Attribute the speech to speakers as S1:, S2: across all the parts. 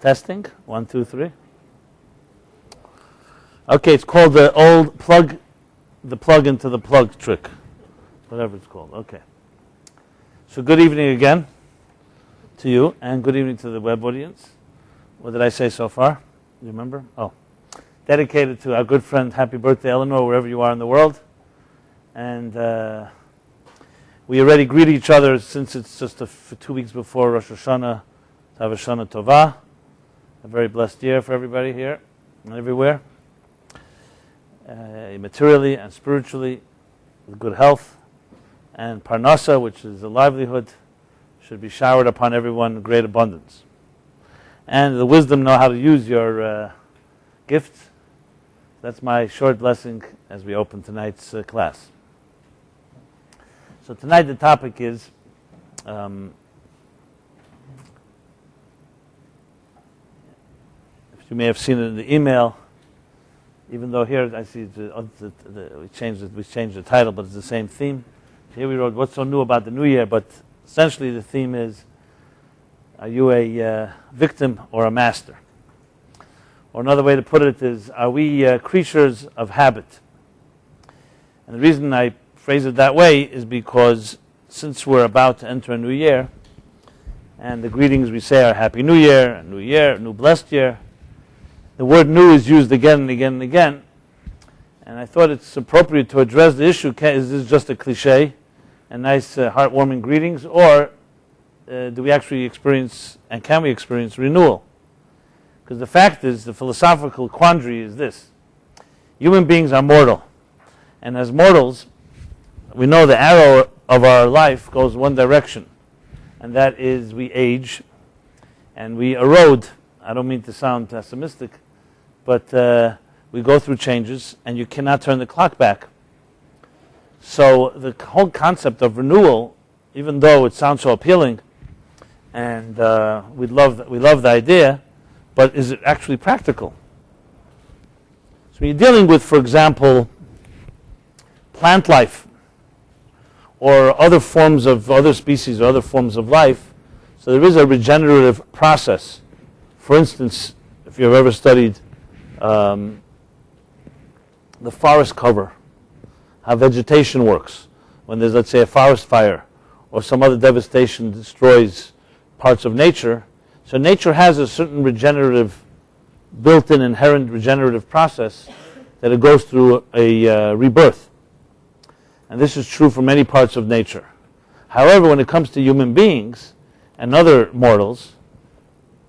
S1: Testing, 1, 2, 3. Okay, it's called the old plug into the plug trick, whatever it's called. Okay. So good evening again to you, and good evening to the web audience. What did I say so far? You remember? Oh, dedicated to our good friend, happy birthday, Eleanor, wherever you are in the world. And we already greet each other since it's just 2 weeks before Rosh Hashana, Hashana tovah. A very blessed year for everybody here and everywhere, materially and spiritually, with good health, and parnasa, which is a livelihood, should be showered upon everyone in great abundance. And the wisdom, know how to use your gifts. That's my short blessing as we open tonight's class. So tonight the topic is you may have seen it in the email, even though here I see we changed the title, but it's the same theme. Here we wrote, what's so new about the new year? But essentially the theme is, are you a victim or a master? Or another way to put it is, are we creatures of habit? And the reason I phrase it that way is because since we're about to enter a new year, and the greetings we say are Happy New Year, a new blessed year, the word new is used again and again and again, and I thought it's appropriate to address the issue, is this just a cliche and nice heartwarming greetings, or do we actually experience, and can we experience renewal? Because the fact is, the philosophical quandary is this: human beings are mortal, and as mortals, we know the arrow of our life goes one direction, and that is we age and we erode. I don't mean to sound pessimistic, but we go through changes, and you cannot turn the clock back. So the whole concept of renewal, even though it sounds so appealing, and we love the idea, but is it actually practical? So when you're dealing with, for example, plant life, or other forms of other species, or other forms of life, so there is a regenerative process. For instance, if you've ever studied the forest cover, how vegetation works, when there's, let's say, a forest fire, or some other devastation destroys parts of nature, so nature has a certain regenerative, built-in inherent regenerative process that it goes through a rebirth. And this is true for many parts of nature. However, when it comes to human beings and other mortals,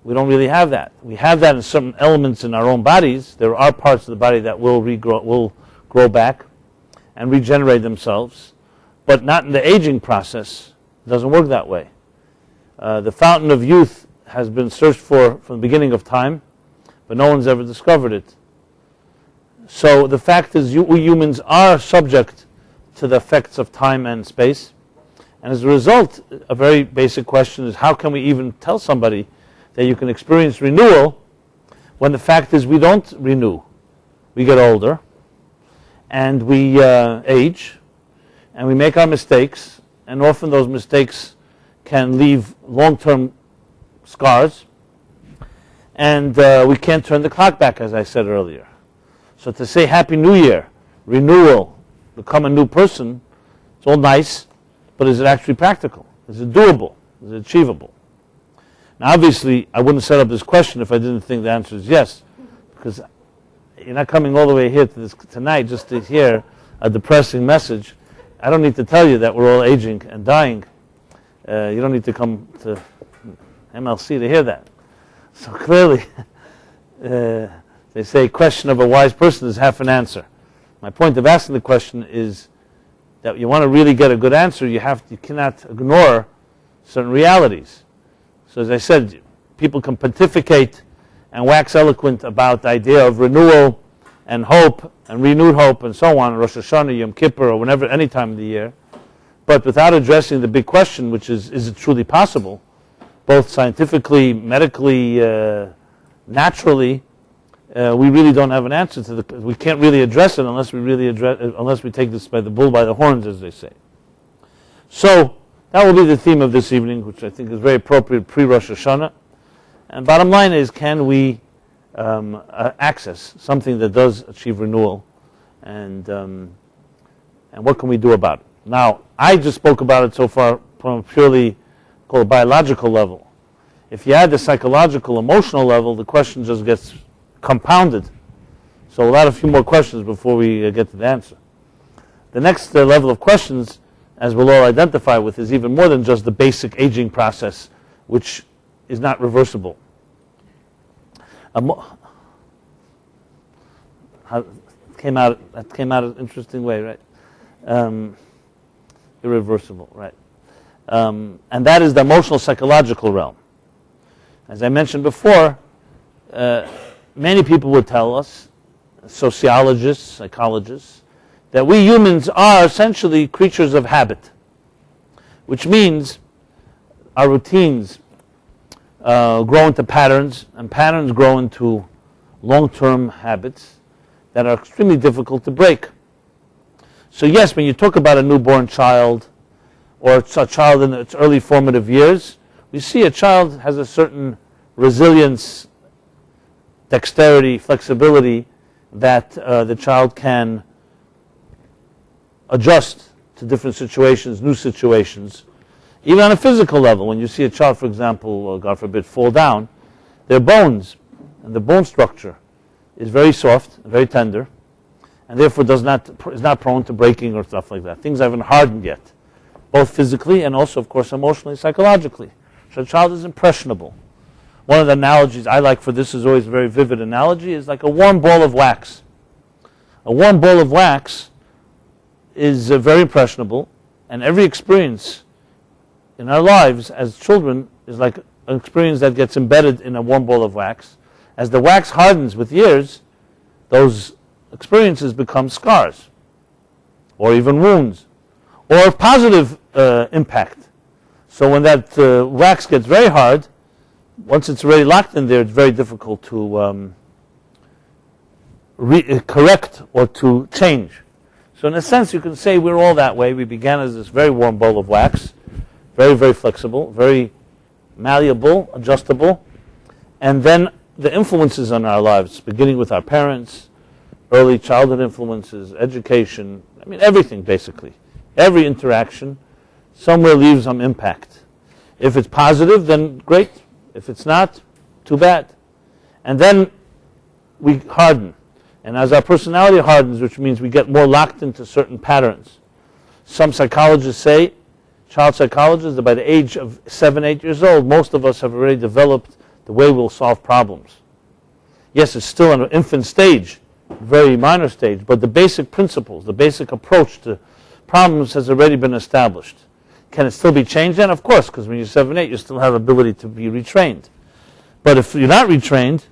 S1: we don't really have that. We have that in certain elements in our own bodies. There are parts of the body that will grow back and regenerate themselves, but not in the aging process. It doesn't work that way. The fountain of youth has been searched for from the beginning of time, but no one's ever discovered it. So the fact is, we humans are subject to the effects of time and space, and as a result, a very basic question is, how can we even tell somebody that you can experience renewal when the fact is we don't renew? We get older, and we age, and we make our mistakes, and often those mistakes can leave long-term scars, and we can't turn the clock back, as I said earlier. So to say Happy New Year, renewal, become a new person, it's all nice, but is it actually practical? Is it doable? Is it achievable? Now, obviously, I wouldn't set up this question if I didn't think the answer is yes, because you're not coming all the way here to tonight just to hear a depressing message. I don't need to tell you that we're all aging and dying. You don't need to come to MLC to hear that. So clearly, they say, question of a wise person is half an answer. My point of asking the question is that you want to really get a good answer, you cannot ignore certain realities. So as I said, people can pontificate and wax eloquent about the idea of renewal and hope and renewed hope and so on, Rosh Hashana, Yom Kippur, or whenever, any time of the year, but without addressing the big question, which is it truly possible, both scientifically, medically, naturally, we really don't have an answer to we can't really address it unless we take this by the bull by the horns, as they say. So that will be the theme of this evening, which I think is very appropriate pre-Rosh Hashana. And bottom line is, can we access something that does achieve renewal, and what can we do about it? Now, I just spoke about it so far from a purely called biological level. If you add the psychological, emotional level, the question just gets compounded. So we'll add a few more questions before we get to the answer. The next level of questions, as we'll all identify with, is even more than just the basic aging process, which is not reversible. That came out an interesting way, right? Irreversible, right? And that is the emotional psychological realm. As I mentioned before, many people would tell us, sociologists, psychologists, that we humans are essentially creatures of habit, which means our routines grow into patterns, and patterns grow into long-term habits that are extremely difficult to break. So yes, when you talk about a newborn child or a child in its early formative years, we see a child has a certain resilience, dexterity, flexibility that the child can adjust to different situations, new situations. Even on a physical level, when you see a child, for example, God forbid, fall down, their bones and the bone structure is very soft, very tender, and therefore is not prone to breaking or stuff like that. Things haven't hardened yet, both physically and also, of course, emotionally, psychologically. So a child is impressionable. One of the analogies I like for this is always a very vivid analogy, is like a warm ball of wax. A warm ball of wax is very impressionable, and every experience in our lives as children is like an experience that gets embedded in a warm ball of wax. As the wax hardens with years, those experiences become scars, or even wounds, or positive impact. So when that wax gets very hard, once it's already locked in there, it's very difficult to correct or to change. So in a sense, you can say we're all that way. We began as this very warm ball of wax, very, very flexible, very malleable, adjustable, and then the influences on our lives, beginning with our parents, early childhood influences, education, I mean everything basically. Every interaction somewhere leaves some impact. If it's positive, then great. If it's not, too bad. And then we harden. And as our personality hardens, which means we get more locked into certain patterns. Some psychologists say, child psychologists, that by the age of 7, 8 years old, most of us have already developed the way we'll solve problems. Yes, it's still in an infant stage, very minor stage, but the basic principles, the basic approach to problems has already been established. Can it still be changed then? Of course, because when you're 7, 8, you still have ability to be retrained. But if you're not retrained,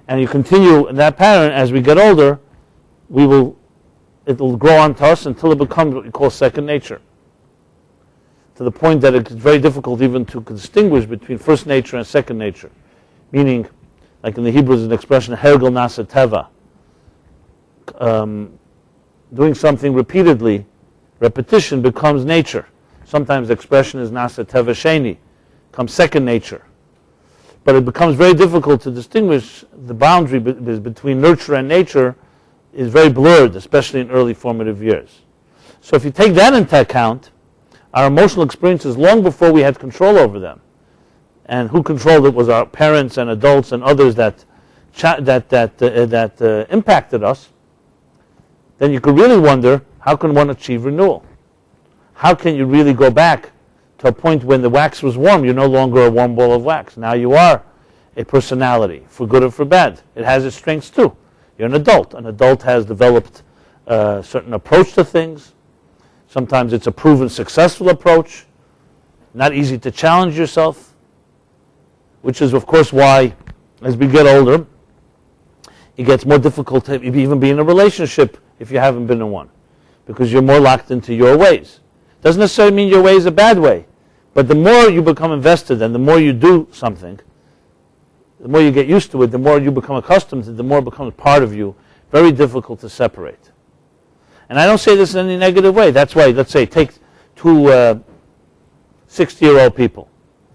S1: and you continue in that pattern, as we get older, it'll grow onto us until it becomes what we call second nature. To the point that it's very difficult even to distinguish between first nature and second nature. Meaning, like in the Hebrew there's an expression, hergel nasa teva. Doing something repeatedly, repetition becomes nature. Sometimes the expression is nasa teva sheni, comes second nature. But it becomes very difficult to distinguish. The boundary between nurture and nature is very blurred, especially in early formative years. So if you take that into account, our emotional experiences long before we had control over them, and who controlled it was our parents and adults and others that impacted us, then you could really wonder, how can one achieve renewal? How can you really go back to a point when the wax was warm? You're no longer a warm ball of wax. Now you are a personality, for good or for bad. It has its strengths too. You're an adult. An adult has developed a certain approach to things. Sometimes it's a proven successful approach. Not easy to challenge yourself, which is of course why as we get older, it gets more difficult to even be in a relationship if you haven't been in one, because you're more locked into your ways. Doesn't necessarily mean your way is a bad way, but the more you become invested and the more you do something, the more you get used to it, the more you become accustomed to it, the more it becomes part of you, very difficult to separate. And I don't say this in any negative way. That's why, let's say, take two 60-year-old people.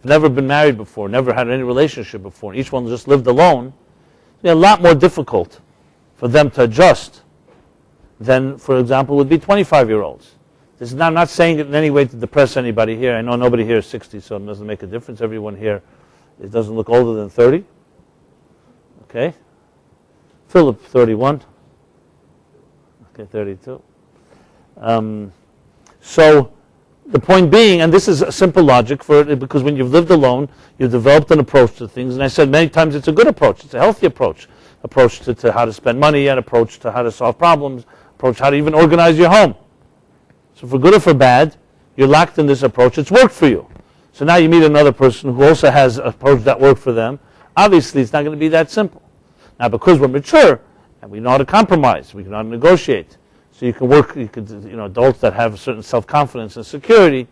S1: never been married before, never had any relationship before, each one just lived alone, it'd be a lot more difficult for them to adjust than, for example, would be 25-year-olds. This is I'm not saying it in any way to depress anybody here. I know nobody here is 60, so it doesn't make a difference. Everyone here, it doesn't look older than 30. Okay? Philip, 31. Okay, 32. So the point being, and this is a simple logic for it, because when you've lived alone, you've developed an approach to things. And I said many times it's a good approach. It's a healthy approach. Approach to how to spend money, an approach to how to solve problems, approach how to even organize your home. So for good or for bad, you're locked in this approach. It's worked for you. So now you meet another person who also has an approach that worked for them. Obviously, it's not going to be that simple. Now, because we're mature and we know how to compromise, we know how to negotiate. So you can work, adults that have a certain self-confidence and security,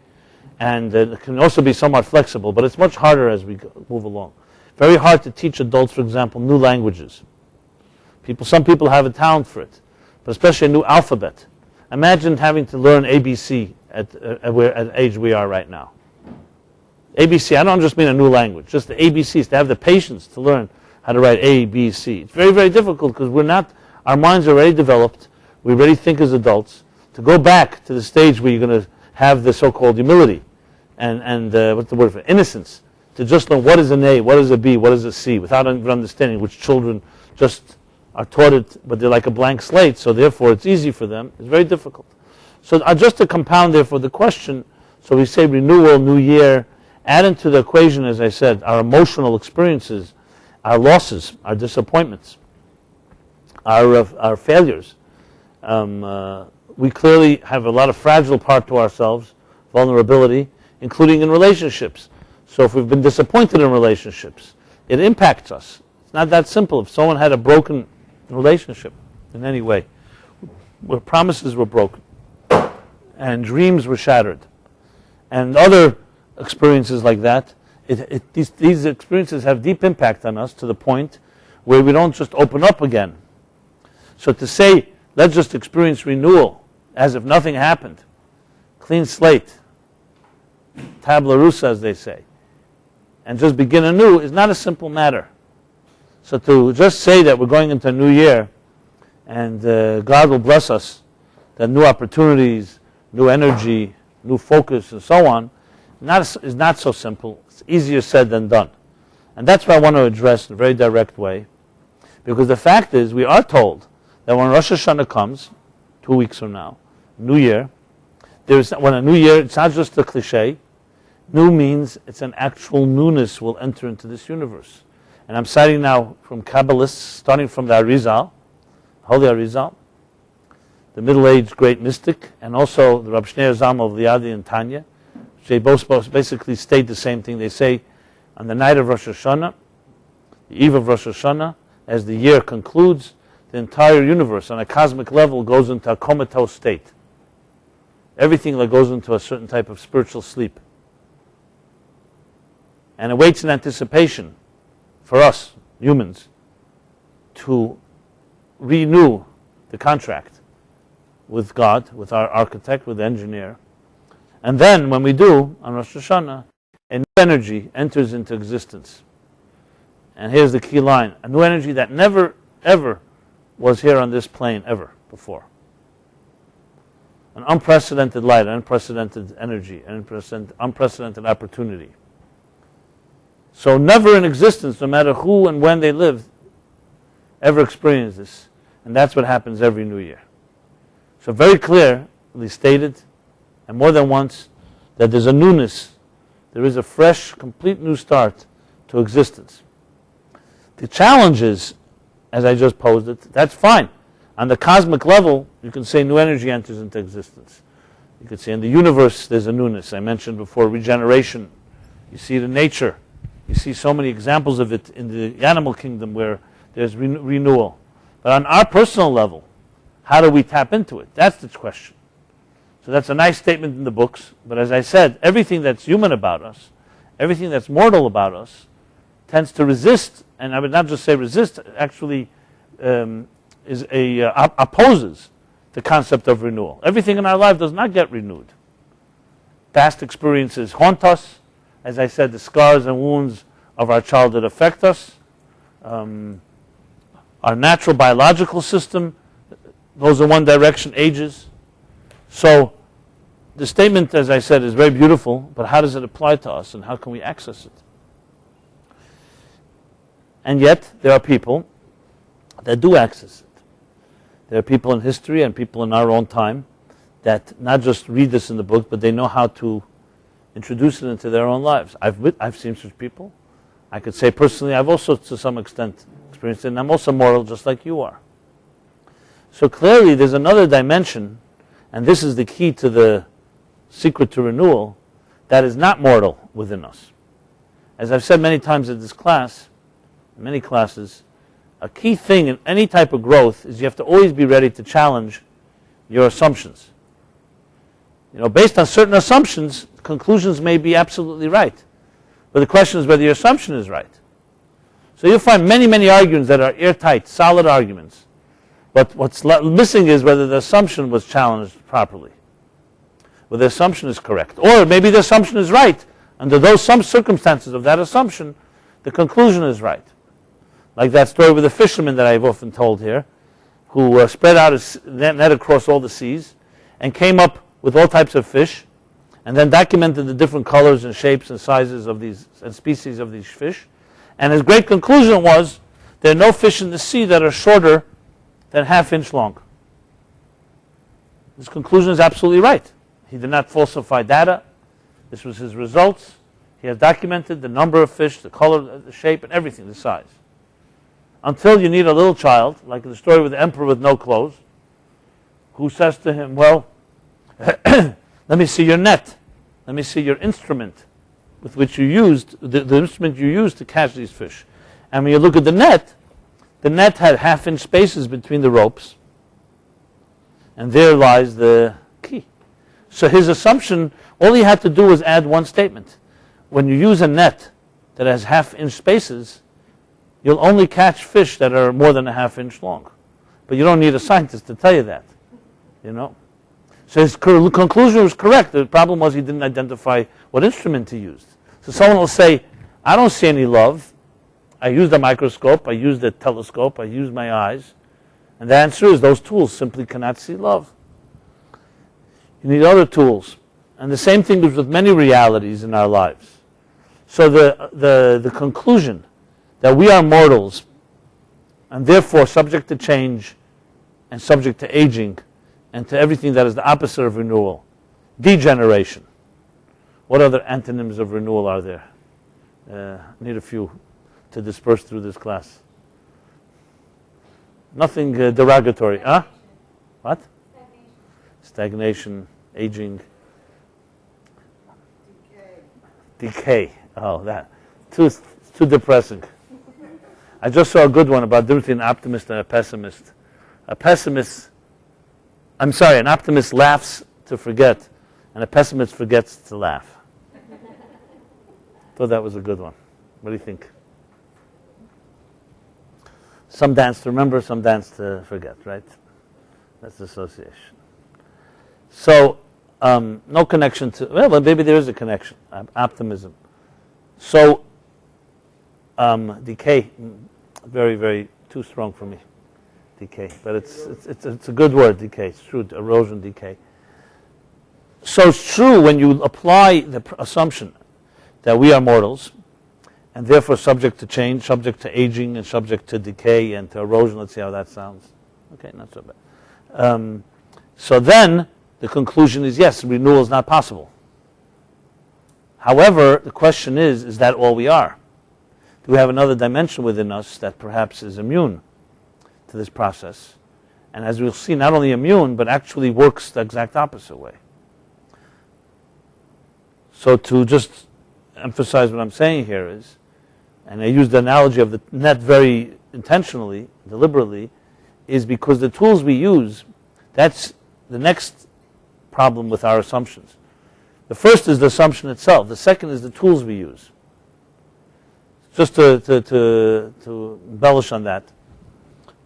S1: and it can also be somewhat flexible, but it's much harder as we move along. Very hard to teach adults, for example, new languages. Some people have a talent for it, but especially a new alphabet. Imagine having to learn ABC at the age we are right now. ABC, I don't just mean a new language, just the ABCs, to have the patience to learn how to write A, B, C. It's very, very difficult because our minds are already developed, we already think as adults. To go back to the stage where you're going to have the so-called humility and what's the word for it? Innocence, to just know what is an A, what is a B, what is a C, without even understanding, which children just are taught it, but they're like a blank slate, so therefore it's easy for them. It's very difficult. So just to compound therefore the question, so we say renewal, new year, add into the equation, as I said, our emotional experiences, our losses, our disappointments, our failures. We clearly have a lot of fragile part to ourselves, vulnerability, including in relationships. So if we've been disappointed in relationships, it impacts us. It's not that simple. If someone had a broken relationship in any way, where promises were broken and dreams were shattered and other experiences like that, these experiences have deep impact on us to the point where we don't just open up again. So to say, let's just experience renewal as if nothing happened, clean slate, tabula rasa as they say, and just begin anew is not a simple matter. So to just say that we're going into a new year and God will bless us, that new opportunities, new energy, new focus, and so on, is not so simple. It's easier said than done. And that's what I want to address in a very direct way, because the fact is we are told that when Rosh Hashana comes, 2 weeks from now, New Year, when a new year, it's not just a cliche. New means it's an actual newness will enter into this universe. And I'm citing now from Kabbalists, starting from the Arizal, Holy Arizal, the middle-aged great mystic, and also the Rabbi Shneur Zalman of Liadi and Tanya. They both basically state the same thing. They say on the night of Rosh Hashanah, the eve of Rosh Hashanah, as the year concludes, the entire universe on a cosmic level goes into a comatose state. Everything that goes into a certain type of spiritual sleep. And it waits in anticipation for us, humans, to renew the contract with God, with our architect, with the engineer. And then, when we do, on Rosh Hashanah, a new energy enters into existence. And here's the key line. A new energy that never, ever was here on this plane, ever before. An unprecedented light, an unprecedented energy, an unprecedented opportunity. So never in existence, no matter who and when they lived, ever experienced this. And that's what happens every New Year. So very clearly stated, and more than once, that there's a newness. There is a fresh, complete new start to existence. The challenge is, as I just posed it, that's fine. On the cosmic level, you can say new energy enters into existence. You could say in the universe there's a newness. I mentioned before regeneration. You see it in nature. You see so many examples of it in the animal kingdom where there's renewal. But on our personal level, how do we tap into it? That's the question. So that's a nice statement in the books. But as I said, everything that's human about us, everything that's mortal about us, tends to resist, and I would not just say resist, actually opposes the concept of renewal. Everything in our life does not get renewed. Past experiences haunt us, As I said, the scars and wounds of our childhood affect us. Our natural biological system goes in one direction, ages. So the statement, as I said, is very beautiful, but how does it apply to us and how can we access it? And yet, there are people that do access it. There are people in history and people in our own time that not just read this in the book, but they know how to introduce it into their own lives. I've seen such people. I could say personally, I've also to some extent experienced it, and I'm also moral just like you are. So clearly there's another dimension, and this is the key to the secret to renewal, that is not mortal within us. As I've said many times in this class, in many classes, a key thing in any type of growth is you have to always be ready to challenge your assumptions. Based on certain assumptions, conclusions may be absolutely right. But the question is whether your assumption is right. So you'll find many, many arguments that are airtight, solid arguments. But what's missing is whether the assumption was challenged properly. Whether the assumption is correct. Or maybe the assumption is right. Under some circumstances of that assumption, the conclusion is right. Like that story with the fisherman that I've often told here, who spread out his net across all the seas and came up with all types of fish, and then documented the different colors and shapes and sizes of these and species of these fish. And his great conclusion was there are no fish in the sea that are shorter than ½ inch long. His conclusion is absolutely right. He did not falsify data. This was his results. He has documented the number of fish, the color, the shape, and everything, the size. Until you need a little child, like the story with the emperor with no clothes, who says to him, well, let me see your net. Let me see your instrument with which you used, the instrument you used to catch these fish. And when you look at the net had ½ inch spaces between the ropes. And there lies the key. So his assumption, all he had to do was add one statement. When you use a net that has ½ inch spaces, you'll only catch fish that are more than ½ inch long. But you don't need a scientist to tell you that. So his conclusion was correct. The problem was he didn't identify what instrument he used. So someone will say, I don't see any love. I used a microscope. I used a telescope. I used my eyes. And the answer is those tools simply cannot see love. You need other tools. And the same thing is with many realities in our lives. So the conclusion that we are mortals and therefore subject to change and subject to aging and to everything that is the opposite of renewal. Degeneration. What other antonyms of renewal are there? I need a few to disperse through this class. Nothing derogatory. Huh? What? Stagnation, aging. Decay. Oh, that. Too depressing. I just saw a good one about the difference between an optimist and a pessimist. An optimist laughs to forget, and a pessimist forgets to laugh. Thought that was a good one. What do you think? Some dance to remember, some dance to forget, right? That's association. So, no connection to, well, maybe there is a connection, optimism. So, decay, very, very too strong for me. Decay, but it's a good word, decay. It's true, erosion, decay. So it's true when you apply the assumption that we are mortals and therefore subject to change, subject to aging, and subject to decay and to erosion. Let's see how that sounds. Okay, not so bad. So then the conclusion is yes, renewal is not possible. However, the question is that all we are? Do we have another dimension within us that perhaps is immune to this process? And as we'll see, not only immune, but actually works the exact opposite way. So to just emphasize what I'm saying here is, and I use the analogy of the net very intentionally, deliberately, is because the tools we use, that's the next problem with our assumptions. The first is the assumption itself. The second is the tools we use. Just to embellish on that.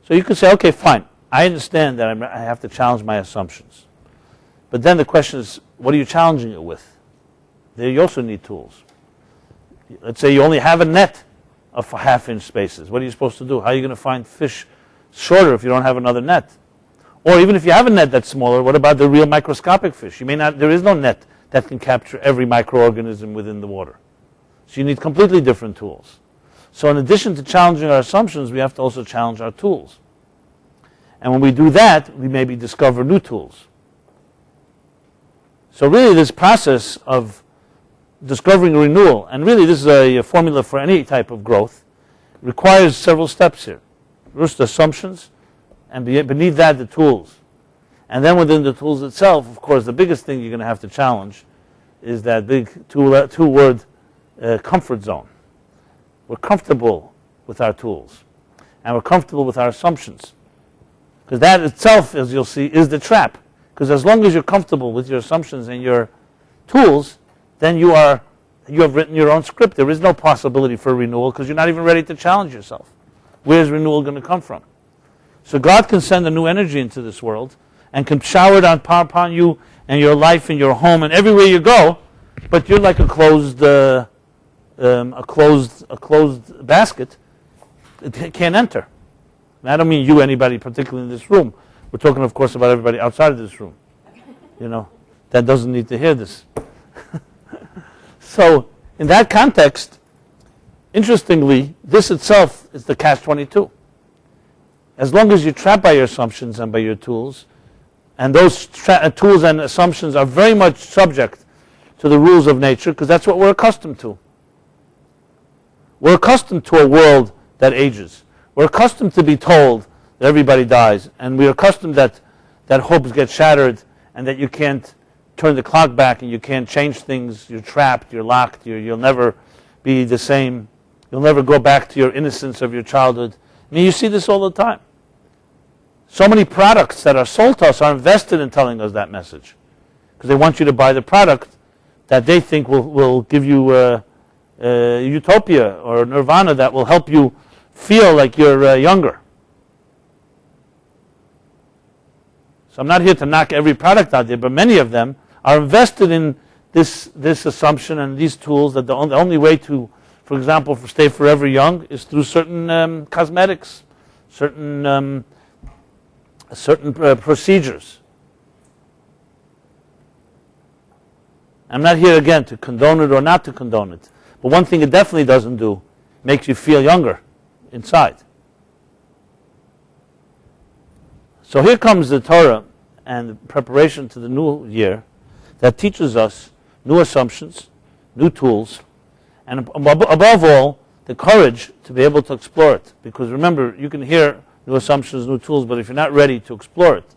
S1: So you could say, okay, fine. I understand that I have to challenge my assumptions. But then the question is, what are you challenging it with? There you also need tools. Let's say you only have a net of half-inch spaces. What are you supposed to do? How are you going to find fish shorter if you don't have another net? Or even if you have a net that's smaller, what about the real microscopic fish? You may not. There is no net that can capture every microorganism within the water. So you need completely different tools. So in addition to challenging our assumptions, we have to also challenge our tools. And when we do that, we maybe discover new tools. So really this process of discovering renewal, and really this is a formula for any type of growth, requires several steps here. First, the assumptions, and beneath that, the tools. And then within the tools itself, of course, the biggest thing you're going to have to challenge is that big two-word comfort zone. We're comfortable with our tools, and we're comfortable with our assumptions. Because that itself, as you'll see, is the trap. Because as long as you're comfortable with your assumptions and your tools, then you have written your own script. There is no possibility for renewal because you're not even ready to challenge yourself. Where's renewal going to come from? So God can send a new energy into this world and can shower it upon you and your life and your home and everywhere you go, but you're like a closed basket. It can't enter. And I don't mean you, anybody particularly in this room. We're talking, of course, about everybody outside of this room. That doesn't need to hear this. So, in that context, interestingly, this itself is the catch-22. As long as you're trapped by your assumptions and by your tools, and those tools and assumptions are very much subject to the rules of nature, because that's what we're accustomed to. We're accustomed to a world that ages. We're accustomed to be told that everybody dies, and we're accustomed that hopes get shattered and that you can't turn the clock back and you can't change things. You're trapped, you're locked, you'll never be the same. You'll never go back to your innocence of your childhood. I mean, you see this all the time. So many products that are sold to us are invested in telling us that message because they want you to buy the product that they think will give you utopia or nirvana that will help you feel like you're younger. So I'm not here to knock every product out there, but many of them are invested in this assumption and these tools that the only way to, for example, stay forever young is through certain cosmetics, certain procedures. I'm not here again to condone it or not to condone it, but one thing it definitely doesn't do, makes you feel younger inside. So here comes the Torah and the preparation to the new year that teaches us new assumptions, new tools, and above all, the courage to be able to explore it. Because remember, you can hear new assumptions, new tools, but if you're not ready to explore it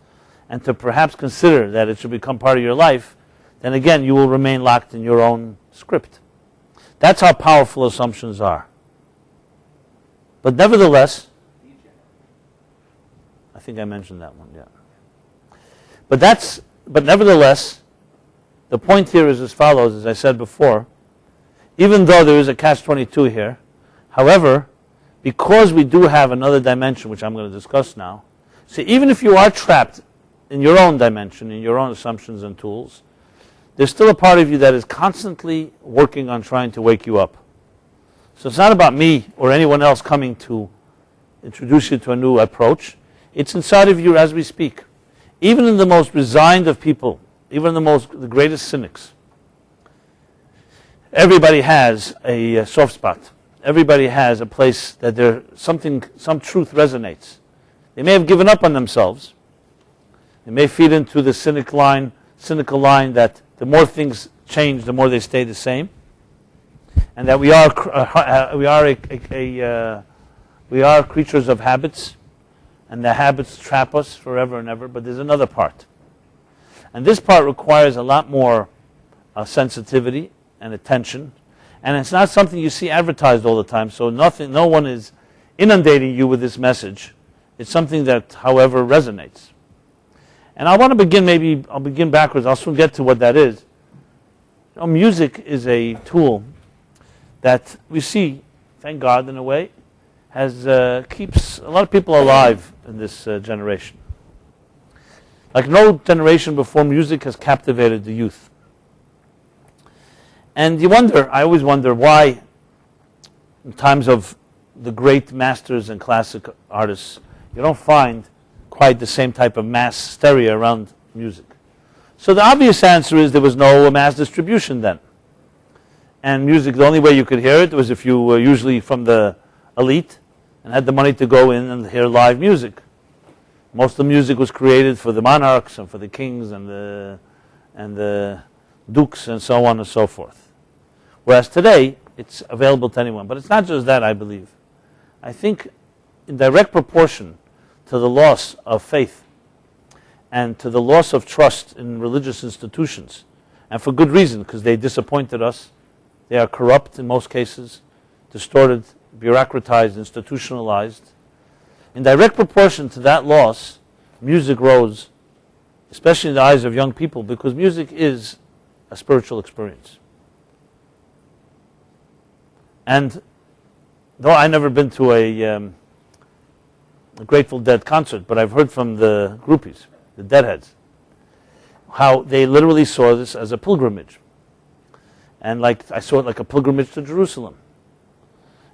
S1: and to perhaps consider that it should become part of your life, then again, you will remain locked in your own script. That's how powerful assumptions are. But nevertheless, I think I mentioned that one, yeah. But nevertheless, the point here is as follows, as I said before. Even though there is a catch-22 here, however, because we do have another dimension, which I'm going to discuss now, see, even if you are trapped in your own dimension, in your own assumptions and tools, there's still a part of you that is constantly working on trying to wake you up. So it's not about me or anyone else coming to introduce you to a new approach. It's inside of you as we speak. Even in the most resigned of people, even the greatest cynics, everybody has a soft spot. Everybody has a place that some truth resonates. They may have given up on themselves. They may feed into the cynical line that the more things change, the more they stay the same, and that we are creatures of habits, and the habits trap us forever and ever. But there's another part, and this part requires a lot more sensitivity and attention, and it's not something you see advertised all the time. So no one is inundating you with this message. It's something that, however, resonates. And I want to begin, I'll begin backwards. I'll soon get to what that is. Music is a tool that we see, thank God in a way, keeps a lot of people alive in this generation. Like no generation before, music has captivated the youth. And I always wonder why in times of the great masters and classic artists, you don't find quite the same type of mass hysteria around music. So the obvious answer is there was no mass distribution then. And music, the only way you could hear it was if you were usually from the elite and had the money to go in and hear live music. Most of the music was created for the monarchs and for the kings and the dukes and so on and so forth. Whereas today, it's available to anyone. But it's not just that, I believe. I think in direct proportion to the loss of faith and to the loss of trust in religious institutions, and for good reason, because they disappointed us, they are corrupt in most cases, distorted, bureaucratized, institutionalized. In direct proportion to that loss, music rose, especially in the eyes of young people, because music is a spiritual experience. And though I've never been to a Grateful Dead concert, but I've heard from the groupies, the Deadheads, how they literally saw this as a pilgrimage. And like I saw it like a pilgrimage to Jerusalem.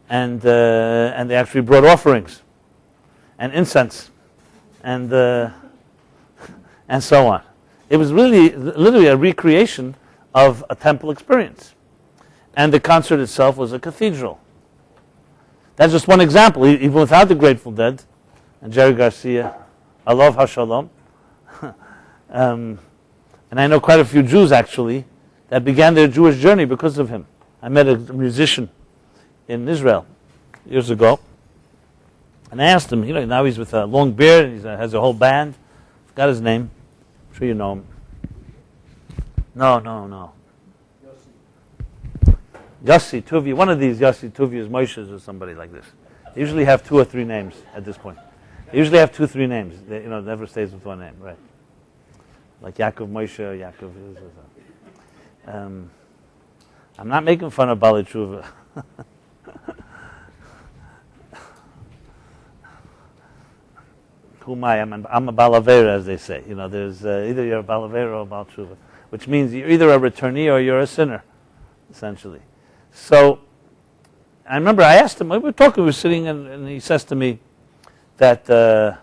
S1: And they actually brought offerings and incense and so on. It was really literally a recreation of a temple experience. And the concert itself was a cathedral. That's just one example, even without the Grateful Dead and Jerry Garcia. I love Hashalom. And I know quite a few Jews actually that began their Jewish journey because of him. I met a musician in Israel years ago, and I asked him, now he's with a long beard, and he has a whole band. I forgot his name. I'm sure you know him. No. Yossi Tuvi, one of these Yossi Tuvias, Moshes, or somebody like this. They usually have 2 or 3 names at this point. They usually have 2 or 3 names. They, never stays with one name, right? Like Yaakov Moshe, Yaakov. I'm not making fun of Bali Tshuva. Who am I? I'm a Balavera, as they say. There's either you're a Balavera or a Bal Tshuva, which means you're either a returnee or you're a sinner, essentially. So I remember I asked him, we were sitting, and he says to me that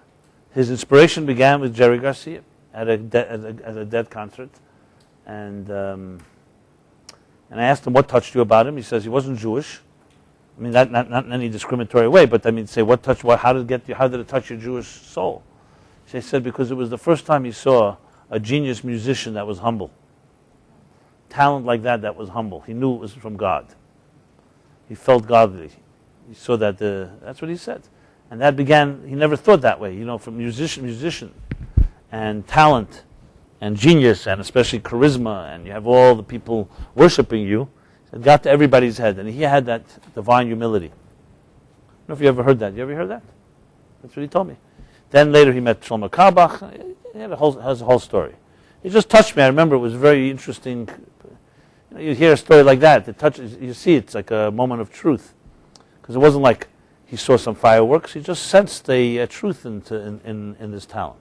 S1: his inspiration began with Jerry Garcia at a Dead concert. And I asked him what touched you about him. He says he wasn't Jewish. I mean, not in any discriminatory way, but I mean, say how did it touch your Jewish soul? He said because it was the first time he saw a genius musician that was humble. Talent like that was humble. He knew it was from God. He felt godly. He saw that that's what he said. And that began, he never thought that way, from musician and talent and genius and especially charisma, and you have all the people worshiping you. It got to everybody's head, and he had that divine humility. I don't know if you ever heard that. You ever heard that? That's what he told me. Then later he met Shlomo Karbach. He has a whole story. It just touched me. I remember it was very interesting. You hear a story like that. It touches. You see, it's like a moment of truth, because it wasn't like he saw some fireworks. He just sensed a truth in this talent.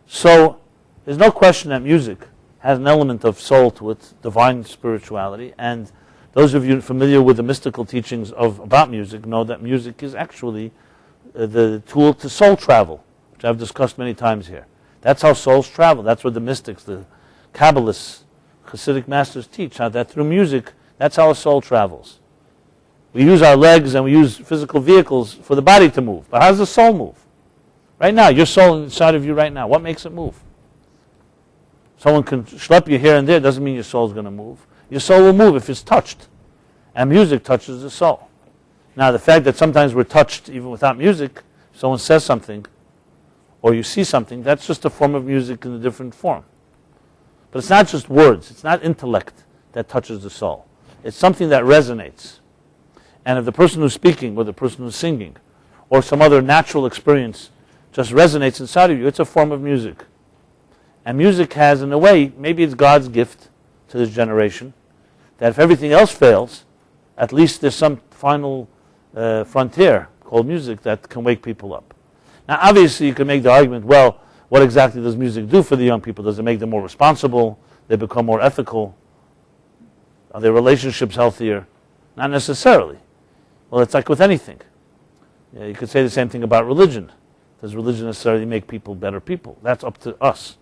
S1: So there's no question that music has an element of soul to it, divine spirituality, and those of you familiar with the mystical teachings about music know that music is actually the tool to soul travel, which I've discussed many times here. That's how souls travel. That's what the mystics, the Kabbalists, Hasidic masters teach, how that through music, that's how a soul travels. We use our legs and we use physical vehicles for the body to move, but how does the soul move? Right now, your soul inside of you right now, what makes it move? Someone can schlep you here and there, doesn't mean your soul's going to move. Your soul will move if it's touched. And music touches the soul. Now, the fact that sometimes we're touched even without music, if someone says something, or you see something, that's just a form of music in a different form. But it's not just words, it's not intellect that touches the soul. It's something that resonates. And if the person who's speaking, or the person who's singing, or some other natural experience just resonates inside of you, it's a form of music. And music has, in a way, maybe it's God's gift to this generation, that if everything else fails, at least there's some final frontier called music that can wake people up. Now, obviously, you can make the argument, well, what exactly does music do for the young people? Does it make them more responsible? They become more ethical? Are their relationships healthier? Not necessarily. Well, it's like with anything. Yeah, you could say the same thing about religion. Does religion necessarily make people better people? That's up to us.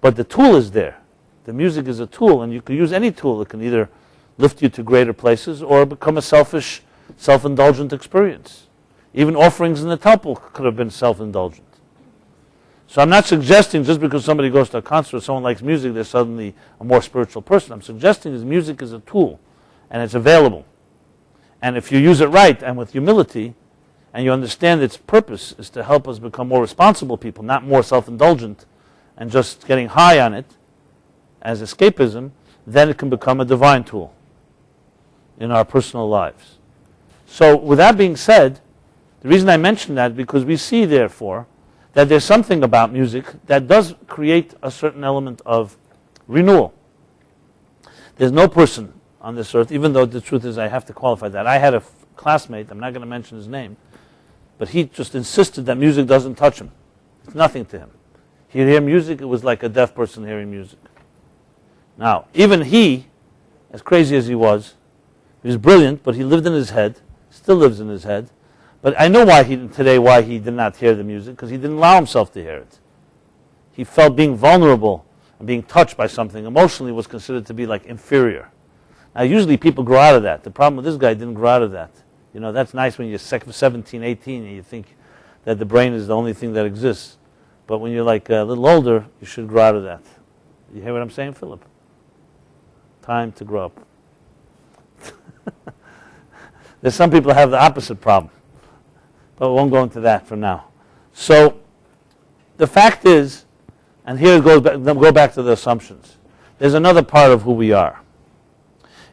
S1: But the tool is there. The music is a tool, and you can use any tool. It can either lift you to greater places or become a selfish, self-indulgent experience. Even offerings in the temple could have been self-indulgent. So I'm not suggesting just because somebody goes to a concert or someone likes music, they're suddenly a more spiritual person. I'm suggesting is music is a tool, and it's available. And if you use it right and with humility, and you understand its purpose is to help us become more responsible people, not more self-indulgent and just getting high on it as escapism, then it can become a divine tool in our personal lives. So with that being said, the reason I mention that is because we see, therefore, that there's something about music that does create a certain element of renewal. There's no person on this earth, even though the truth is I have to qualify that. I had a classmate, I'm not going to mention his name, but he just insisted that music doesn't touch him. It's nothing to him. He'd hear music, it was like a deaf person hearing music. Now, even he, as crazy as he was brilliant, but he lived in his head, still lives in his head. But I know why he did not hear the music, because he didn't allow himself to hear it. He felt being vulnerable and being touched by something emotionally was considered to be like inferior. Now, usually people grow out of that. The problem with this guy didn't grow out of that. You know, that's nice when you're 17, 18, and you think that the brain is the only thing that exists. But when you're like a little older, you should grow out of that. You hear what I'm saying, Philip? Time to grow up. There's some people who have the opposite problem. But we won't go into that for now. So the fact is, and here it goes back, go back to the assumptions. There's another part of who we are.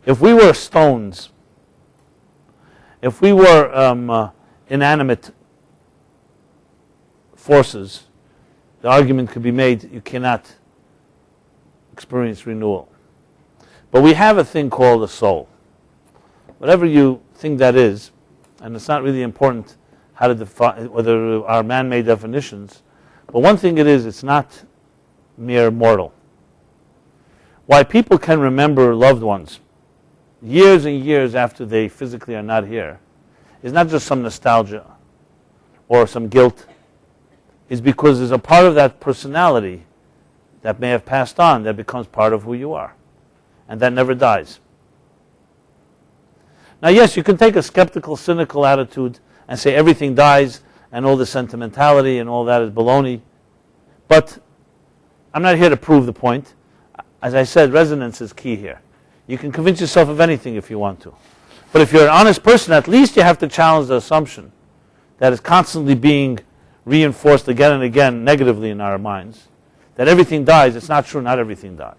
S1: If we were stones, if we were inanimate forces, the argument could be made you cannot experience renewal. But we have a thing called a soul. Whatever you think that is, and it's not really important how to define whether our man-made definitions, but one thing it is, it's not mere mortal. Why people can remember loved ones years and years after they physically are not here is not just some nostalgia or some guilt. It's because there's a part of that personality that may have passed on that becomes part of who you are, and that never dies. Now, yes, you can take a skeptical, cynical attitude and say everything dies and all the sentimentality and all that is baloney. But I'm not here to prove the point. As I said, resonance is key here. You can convince yourself of anything if you want to. But if you're an honest person, at least you have to challenge the assumption that is constantly being reinforced again and again negatively in our minds, that everything dies. It's not true, not everything dies.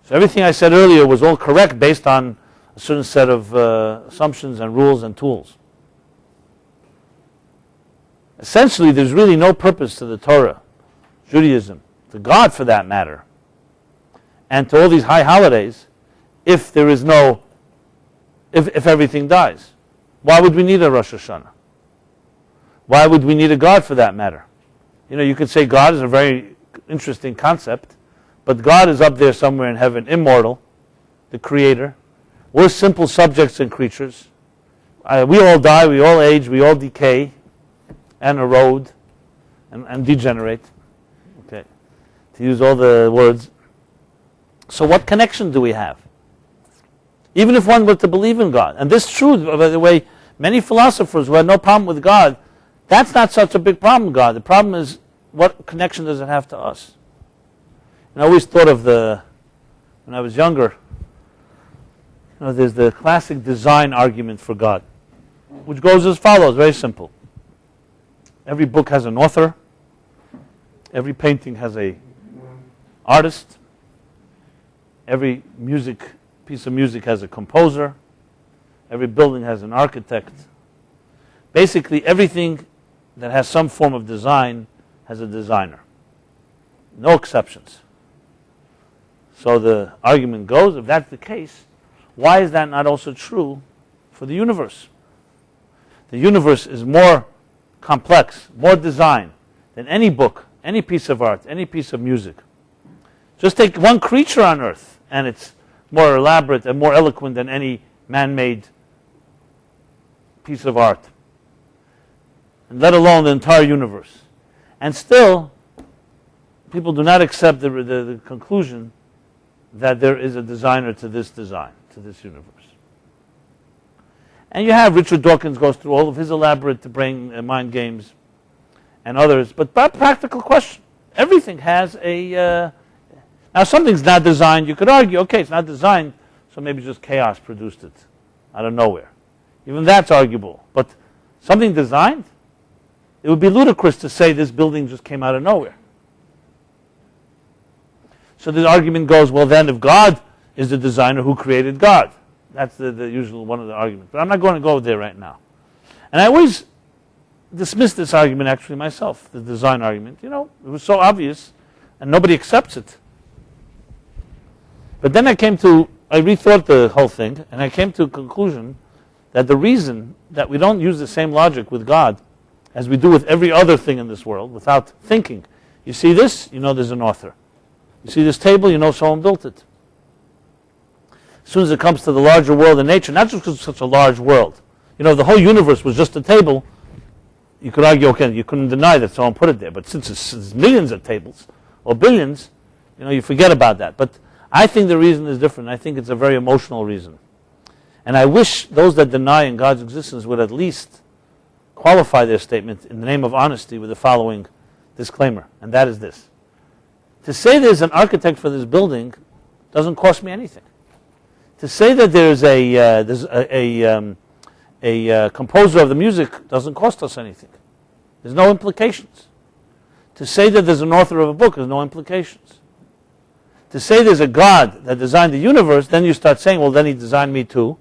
S1: So everything I said earlier was all correct based on a certain set of assumptions and rules and tools. Essentially, there's really no purpose to the Torah, Judaism, to God for that matter, and to all these high holidays if there is no, if everything dies. Why would we need a Rosh Hashana? Why would we need a God for that matter? You know, you could say God is a very interesting concept, but God is up there somewhere in heaven, immortal, the creator. We're simple subjects and creatures. We all die, we all age, we all decay and erode and degenerate. Okay, to use all the words. So what connection do we have? Even if one were to believe in God. And this is true, by the way, many philosophers who had no problem with God, that's not such a big problem with God. The problem is, what connection does it have to us? And I always thought of when I was younger, there's the classic design argument for God, which goes as follows, very simple. Every book has an author. Every painting has an artist. Every piece of music has a composer. Every building has an architect. Basically, everything that has some form of design has a designer. No exceptions. So the argument goes, if that's the case, why is that not also true for the universe? The universe is more complex, more designed than any book, any piece of art, any piece of music. Just take one creature on earth, and it's more elaborate and more eloquent than any man-made piece of art, and let alone the entire universe. And still, people do not accept the conclusion that there is a designer to this design, to this universe. And you have Richard Dawkins goes through all of his elaborate brain mind games and others, but practical question. Everything has a, now something's not designed, you could argue, okay, it's not designed, so maybe just chaos produced it out of nowhere. Even that's arguable. But something designed? It would be ludicrous to say this building just came out of nowhere. So the argument goes, well then if God is the designer, who created God? That's the usual one of the arguments. But I'm not going to go there right now. And I always dismiss this argument actually myself, the design argument. You know, it was so obvious and nobody accepts it. But then I rethought the whole thing and I came to a conclusion that the reason that we don't use the same logic with God as we do with every other thing in this world without thinking. You see this, you know there's an author. You see this table, you know someone built it. As soon as it comes to the larger world and nature, not just because it's such a large world. You know, if the whole universe was just a table, you could argue, okay, you couldn't deny that someone put it there. But since it's millions of tables, or billions, you know, you forget about that. But I think the reason is different. I think it's a very emotional reason. And I wish those that deny in God's existence would at least qualify their statement in the name of honesty with the following disclaimer, and that is this. To say there's an architect for this building doesn't cost me anything. To say that there's a composer of the music doesn't cost us anything. There's no implications. To say that there's an author of a book, there's no implications. To say there's a God that designed the universe, then you start saying, well, then he designed me too.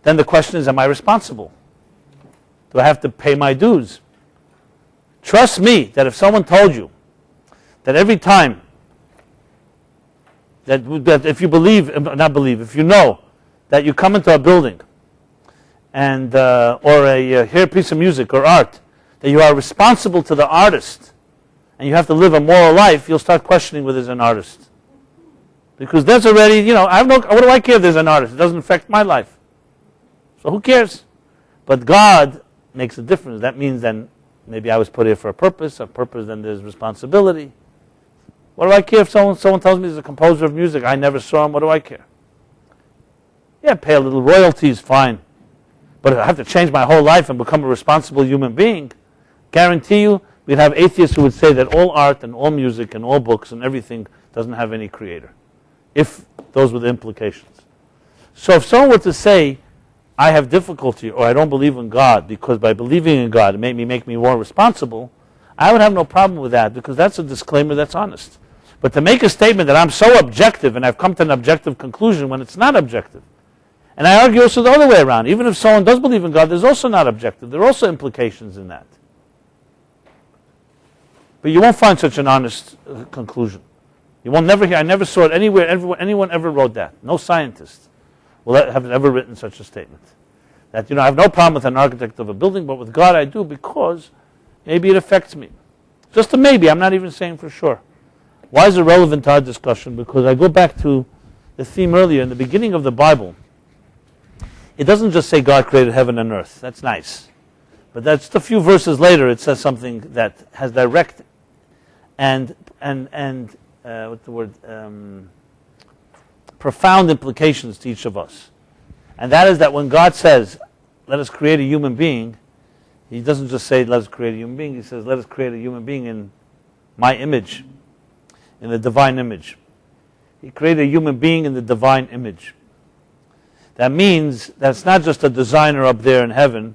S1: Then the question is, am I responsible? Do I have to pay my dues? Trust me that if someone told you that every time that if you if you know that you come into a building and or hear a piece of music or art, that you are responsible to the artist and you have to live a moral life, you'll start questioning whether there's an artist. Because that's already, you know, what do I care if there's an artist? It doesn't affect my life. So who cares? But God makes a difference. That means then maybe I was put here for a purpose then there's responsibility. What do I care if someone tells me there's a composer of music, I never saw him, what do I care? Yeah, pay a little royalties, fine. But I have to change my whole life and become a responsible human being. Guarantee you, we'd have atheists who would say that all art and all music and all books and everything doesn't have any creator, if those were the implications. So if someone were to say, I have difficulty or I don't believe in God because by believing in God it made me make me more responsible, I would have no problem with that because that's a disclaimer that's honest. But to make a statement that I'm so objective and I've come to an objective conclusion when it's not objective. And I argue also the other way around. Even if someone does believe in God, there's also not objective. There are also implications in that. But you won't find such an honest conclusion. You won't never hear, I never saw it anywhere, anyone ever wrote that. No scientist will have ever written such a statement. That, you know, I have no problem with an architect of a building, but with God I do because maybe it affects me. Just a maybe, I'm not even saying for sure. Why is it relevant to our discussion? Because I go back to the theme earlier. In the beginning of the Bible, it doesn't just say God created heaven and earth. That's nice. But that's just a few verses later, it says something that has direct and what's the word? Profound implications to each of us. And that is that when God says, let us create a human being, he doesn't just say, let us create a human being. He says, let us create a human being in my image, in the divine image. He created a human being in the divine image. That means that it's not just a designer up there in heaven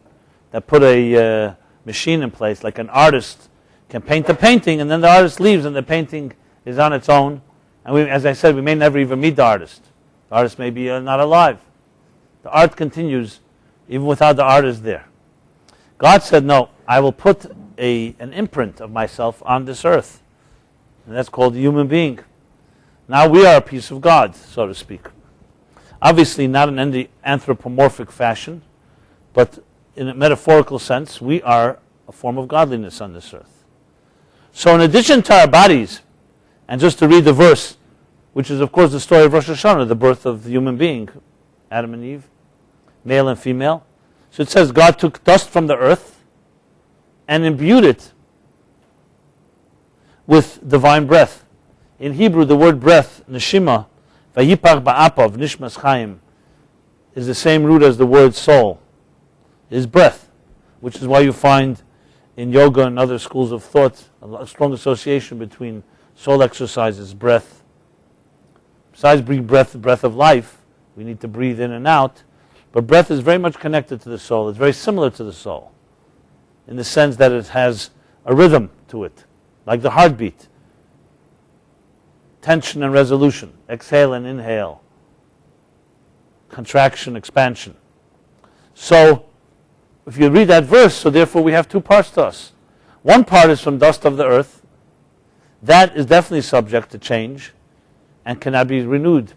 S1: that put a machine in place, like an artist can paint a painting and then the artist leaves and the painting is on its own. And as I said, we may never even meet the artist. The artist may be not alive. The art continues even without the artist there. God said, no, I will put an imprint of myself on this earth. And that's called a human being. Now we are a piece of God, so to speak. Obviously not in any anthropomorphic fashion, but in a metaphorical sense, we are a form of godliness on this earth. So in addition to our bodies, and just to read the verse, which is of course the story of Rosh Hashana, the birth of the human being, Adam and Eve, male and female. So it says God took dust from the earth and imbued it with divine breath. In Hebrew, the word breath, neshima, vayipach ba'apav, nishmas chaim, is the same root as the word soul, is breath, which is why you find in yoga and other schools of thought a strong association between soul exercises, breath. Besides breath, the breath of life, we need to breathe in and out, but breath is very much connected to the soul. It's very similar to the soul in the sense that it has a rhythm to it, like the heartbeat. Tension and resolution, exhale and inhale, contraction, expansion. So, if you read that verse, so therefore we have two parts to us. One part is from dust of the earth. That is definitely subject to change and cannot be renewed.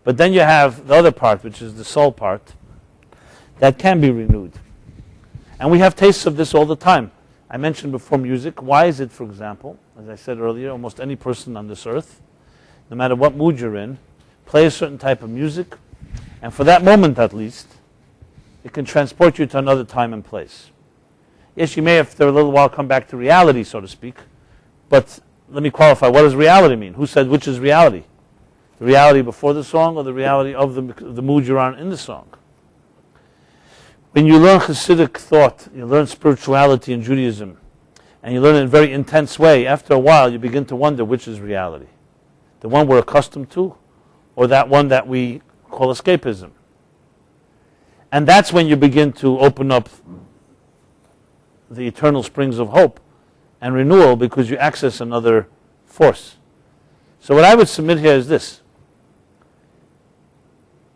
S1: But then you have the other part, which is the soul part, that can be renewed. And we have tastes of this all the time. I mentioned before music. Why is it, for example, as I said earlier, almost any person on this earth, no matter what mood you're in, play a certain type of music, and for that moment at least, it can transport you to another time and place. Yes, you may after a little while come back to reality, so to speak, but let me qualify. What does reality mean? Who said which is reality? The reality before the song or the reality of the mood you're on in the song? When you learn Hasidic thought, you learn spirituality in Judaism, and you learn it in a very intense way, after a while you begin to wonder which is reality. The one we're accustomed to, or that one that we call escapism. And that's when you begin to open up the eternal springs of hope and renewal, because you access another force. So what I would submit here is this.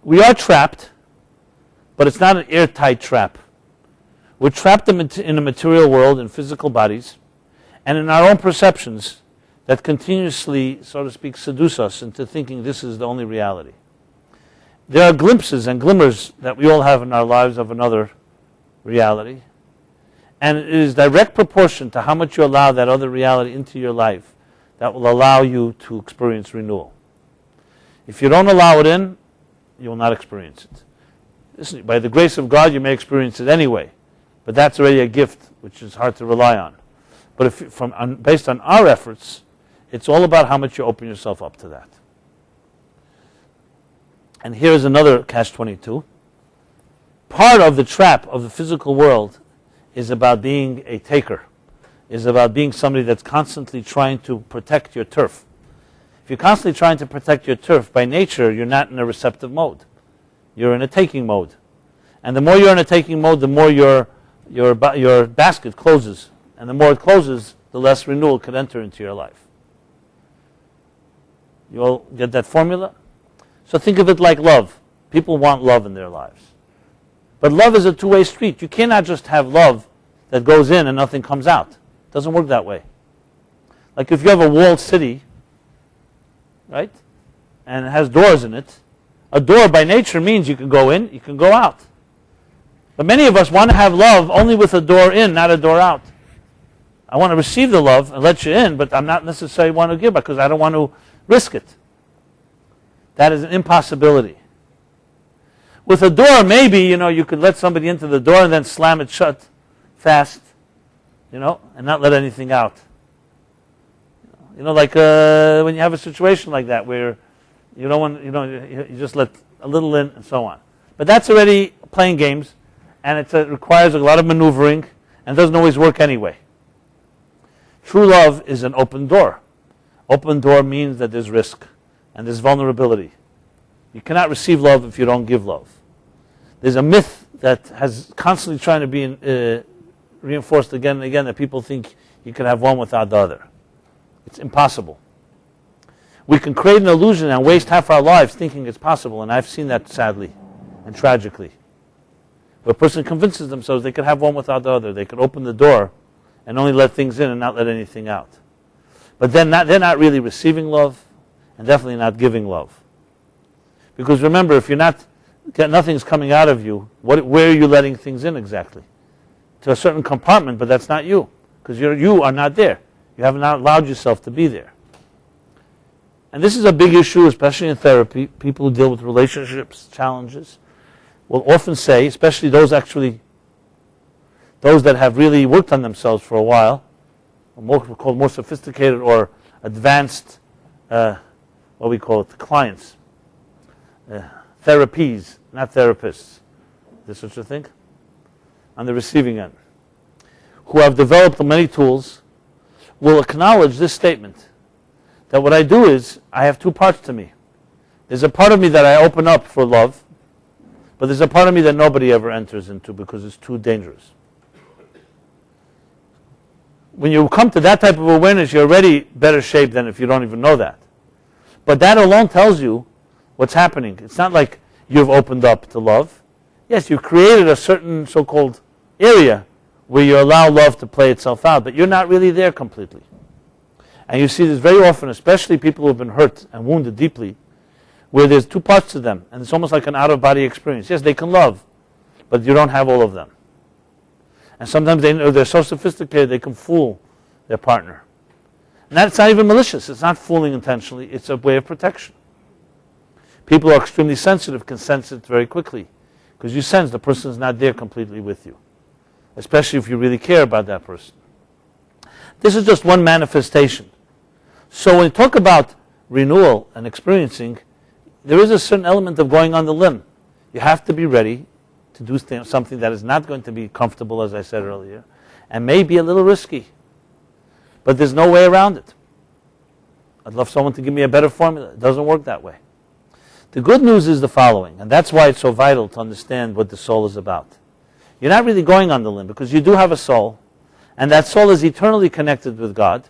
S1: We are trapped, but it's not an airtight trap. We're trapped in a material world, in physical bodies, and in our own perceptions that continuously, so to speak, seduce us into thinking this is the only reality. There are glimpses and glimmers that we all have in our lives of another reality. And it is direct proportion to how much you allow that other reality into your life that will allow you to experience renewal. If you don't allow it in, you will not experience it. Listen, by the grace of God, you may experience it anyway, but that's already a gift which is hard to rely on. But based on our efforts, it's all about how much you open yourself up to that. And here's another catch-22. Part of the trap of the physical world is about being a taker, is about being somebody that's constantly trying to protect your turf. If you're constantly trying to protect your turf, by nature, you're not in a receptive mode. You're in a taking mode. And the more you're in a taking mode, the more your basket closes. And the more it closes, the less renewal can enter into your life. You all get that formula? So think of it like love. People want love in their lives. But love is a two-way street. You cannot just have love that goes in and nothing comes out. It doesn't work that way. Like if you have a walled city, right, and it has doors in it, a door by nature means you can go in, you can go out. But many of us want to have love only with a door in, not a door out. I want to receive the love and let you in, but I'm not necessarily want to give because I don't want to risk it. That is an impossibility. With a door, maybe, you could let somebody into the door and then slam it shut fast, and not let anything out. Like when you have a situation like that where you don't want, you just let a little in and so on. But that's already playing games, and it requires a lot of maneuvering, and doesn't always work anyway. True love is an open door. Open door means that there's risk and there's vulnerability. You cannot receive love if you don't give love. There's a myth that has constantly trying to be reinforced again and again that people think you can have one without the other. It's impossible. We can create an illusion and waste half our lives thinking it's possible, and I've seen that sadly and tragically. Where a person convinces themselves they could have one without the other. They could open the door and only let things in and not let anything out. But then they're not really receiving love and definitely not giving love. Because remember, if nothing's coming out of you, where are you letting things in exactly? To a certain compartment, but that's not you. Because you are not there. You have not allowed yourself to be there. And this is a big issue, especially in therapy, people who deal with relationships, challenges. will often say, especially those that have really worked on themselves for a while, called more sophisticated or advanced, what we call it, clients, therapies, not therapists. Is there such a thing? On the receiving end, who have developed many tools, will acknowledge this statement, that what I do is, I have two parts to me. There's a part of me that I open up for love, but there's a part of me that nobody ever enters into because it's too dangerous. When you come to that type of awareness, you're already better shape than if you don't even know that. But that alone tells you what's happening. It's not like you've opened up to love. Yes, you've created a certain so-called area where you allow love to play itself out, but you're not really there completely. And you see this very often, especially people who have been hurt and wounded deeply, where there's two parts to them, and it's almost like an out-of-body experience. Yes, they can love, but you don't have all of them. And sometimes they're so sophisticated they can fool their partner. And that's not even malicious. It's not fooling intentionally. It's a way of protection. People who are extremely sensitive can sense it very quickly because you sense the person is not there completely with you, especially if you really care about that person. This is just one manifestation. So when you talk about renewal and experiencing, there is a certain element of going on the limb. You have to be ready to do something that is not going to be comfortable, as I said earlier, and may be a little risky. But there's no way around it. I'd love someone to give me a better formula. It doesn't work that way. The good news is the following, and that's why it's so vital to understand what the soul is about. You're not really going on the limb because you do have a soul, and that soul is eternally connected with God,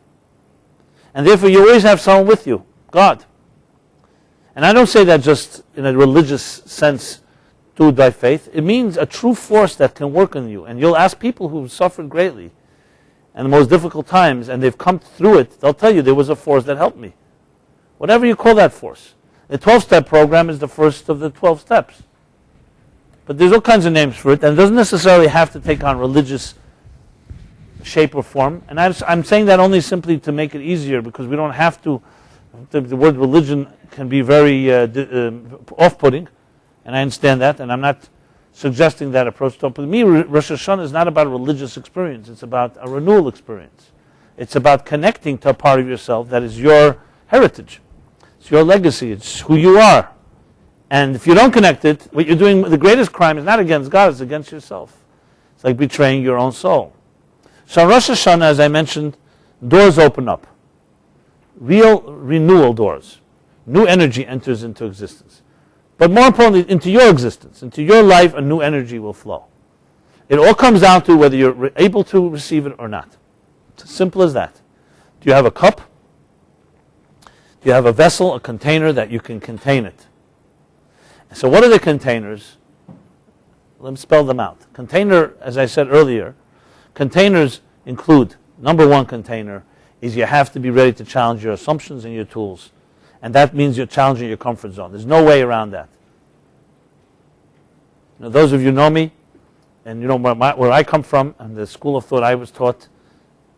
S1: and therefore you always have someone with you, God. And I don't say that just in a religious sense, do it by faith. It means a true force that can work on you. And you'll ask people who've suffered greatly in the most difficult times, and they've come through it, they'll tell you there was a force that helped me. Whatever you call that force. The 12-step program is the first of the 12 steps. But there's all kinds of names for it, and it doesn't necessarily have to take on religious shape or form. And I'm saying that only simply to make it easier, because we don't have to. The word religion can be very off-putting, and I understand that, and I'm not suggesting that approach to it. But to me, Rosh Hashanah is not about a religious experience. It's about a renewal experience. It's about connecting to a part of yourself that is your heritage. It's your legacy. It's who you are. And if you don't connect it, what you're doing, the greatest crime is not against God, it's against yourself. It's like betraying your own soul. So on Rosh Hashanah, as I mentioned, doors open up. Real renewal doors. New energy enters into existence. But more importantly, into your existence, into your life, a new energy will flow. It all comes down to whether you're able to receive it or not. It's as simple as that. Do you have a cup? Do you have a vessel, a container that you can contain it? So what are the containers? Let me spell them out. Container, as I said earlier, containers include, number one container is you have to be ready to challenge your assumptions and your tools. And that means you're challenging your comfort zone. There's no way around that. You know, those of you know me, and you know where I come from, and the school of thought I was taught,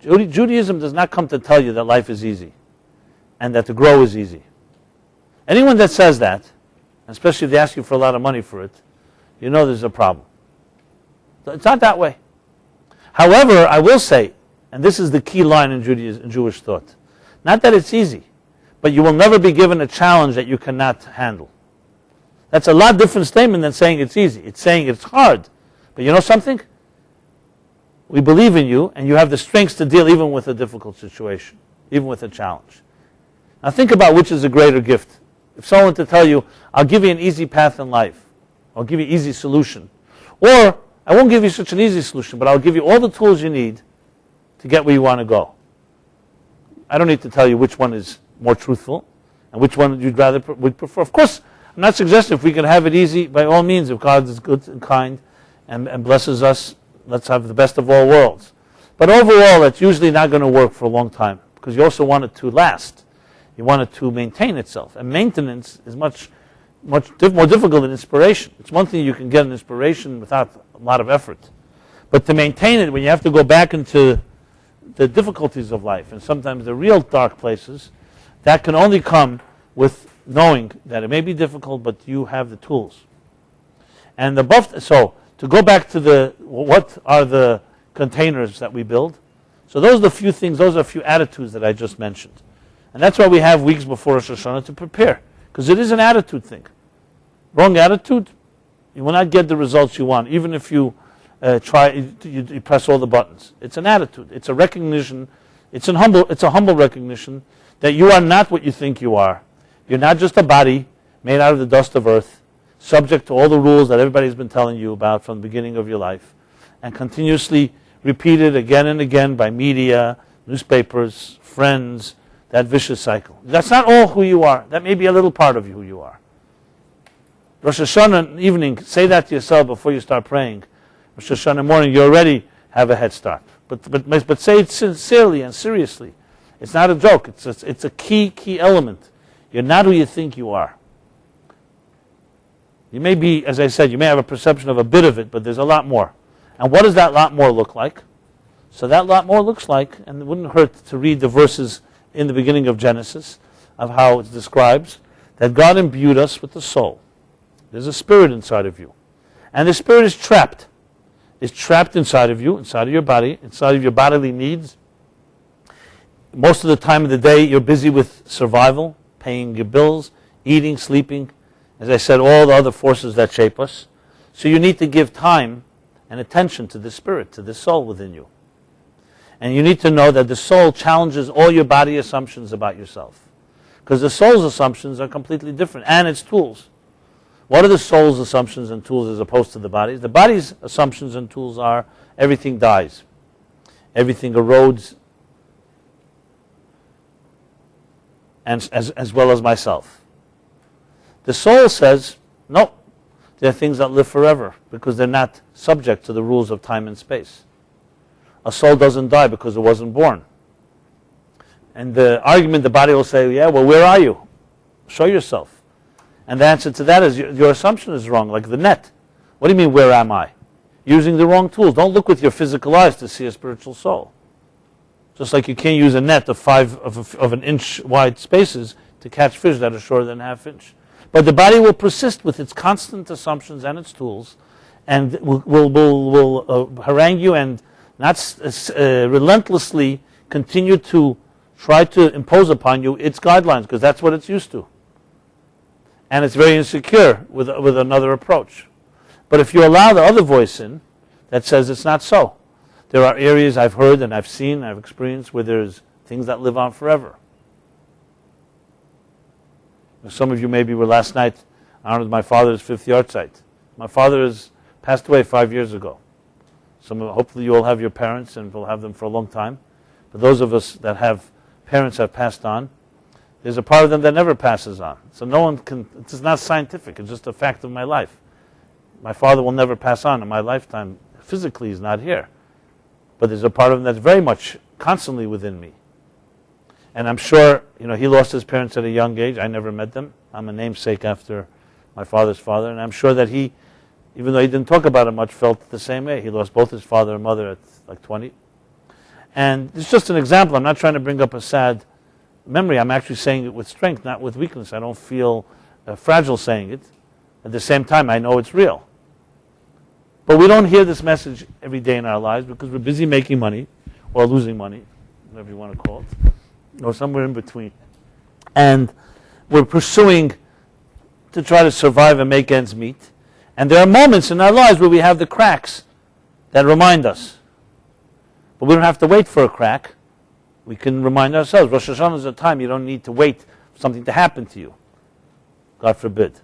S1: Judaism does not come to tell you that life is easy, and that to grow is easy. Anyone that says that, especially if they ask you for a lot of money for it, you know there's a problem. It's not that way. However, I will say, and this is the key line in Judaism, in Jewish thought, not that it's easy, but you will never be given a challenge that you cannot handle. That's a lot different statement than saying it's easy. It's saying it's hard. But you know something? We believe in you, and you have the strength to deal even with a difficult situation, even with a challenge. Now think about which is a greater gift. If someone to tell you, I'll give you an easy path in life, I'll give you an easy solution, or I won't give you such an easy solution, but I'll give you all the tools you need to get where you want to go. I don't need to tell you which one is more truthful and which one you'd rather would prefer. Of course, I'm not suggesting if we can have it easy, by all means, if God is good and kind and blesses us, let's have the best of all worlds. But overall, it's usually not going to work for a long time because you also want it to last. You want it to maintain itself. And maintenance is much more difficult than inspiration. It's one thing you can get an inspiration without a lot of effort. But to maintain it, when you have to go back into the difficulties of life and sometimes the real dark places, that can only come with knowing that it may be difficult, but you have the tools. And so to go back to what are the containers that we build? So those are the few things, those are a few attitudes that I just mentioned. And that's why we have weeks before Rosh Hashanah to prepare, because it is an attitude thing. Wrong attitude, you will not get the results you want, even if you you press all the buttons. It's an attitude. It's a recognition. It's a humble recognition that you are not what you think you are. You're not just a body made out of the dust of earth, subject to all the rules that everybody's been telling you about from the beginning of your life, and continuously repeated again and again by media, newspapers, friends, that vicious cycle. That's not all who you are. That may be a little part of who you are. Rosh Hashanah evening, say that to yourself before you start praying. Rosh Hashanah morning, you already have a head start. But say it sincerely and seriously. It's not a joke. It's a key element. You're not who you think you are. You may be, as I said, you may have a perception of a bit of it, but there's a lot more. And what does that lot more look like? So that lot more looks like, and it wouldn't hurt to read the verses in the beginning of Genesis of how it describes that God imbued us with the soul. There's a spirit inside of you. And the spirit is trapped. It's trapped inside of you, inside of your body, inside of your bodily needs. Most of the time of the day, you're busy with survival, paying your bills, eating, sleeping. As I said, all the other forces that shape us. So you need to give time and attention to the spirit, to the soul within you. And you need to know that the soul challenges all your body assumptions about yourself. Because the soul's assumptions are completely different, and its tools. What are the soul's assumptions and tools as opposed to the body's? The body's assumptions and tools are everything dies. Everything erodes, and as well as myself. The soul says, no, there are things that live forever because they're not subject to the rules of time and space. A soul doesn't die because it wasn't born. And the argument, the body will say, yeah, well, where are you? Show yourself. And the answer to that is your assumption is wrong, like the net. What do you mean, where am I? Using the wrong tools. Don't look with your physical eyes to see a spiritual soul. Just like you can't use a net of an inch wide spaces to catch fish that are shorter than a half inch. But the body will persist with its constant assumptions and its tools, and will harangue you and not relentlessly continue to try to impose upon you its guidelines, because that's what it's used to. And it's very insecure with another approach. But if you allow the other voice in that says it's not so, there are areas I've heard and I've seen, I've experienced where there's things that live on forever. Some of you maybe were last night honored my father's 5th yard site. My father has passed away 5 years ago. Hopefully you all have your parents and will have them for a long time. But those of us that have parents have passed on, there's a part of them that never passes on. So no one can, it's not scientific, it's just a fact of my life. My father will never pass on in my lifetime. Physically he's not here. But there's a part of him that's very much constantly within me. And I'm sure, he lost his parents at a young age. I never met them. I'm a namesake after my father's father. And I'm sure that he, even though he didn't talk about it much, felt the same way. He lost both his father and mother at like 20. And it's just an example. I'm not trying to bring up a sad memory. I'm actually saying it with strength, not with weakness. I don't feel fragile saying it. At the same time, I know it's real. But we don't hear this message every day in our lives because we're busy making money or losing money, whatever you want to call it, or somewhere in between. And we're pursuing to try to survive and make ends meet. And there are moments in our lives where we have the cracks that remind us. But we don't have to wait for a crack. We can remind ourselves. Rosh Hashanah is a time you don't need to wait for something to happen to you. God forbid.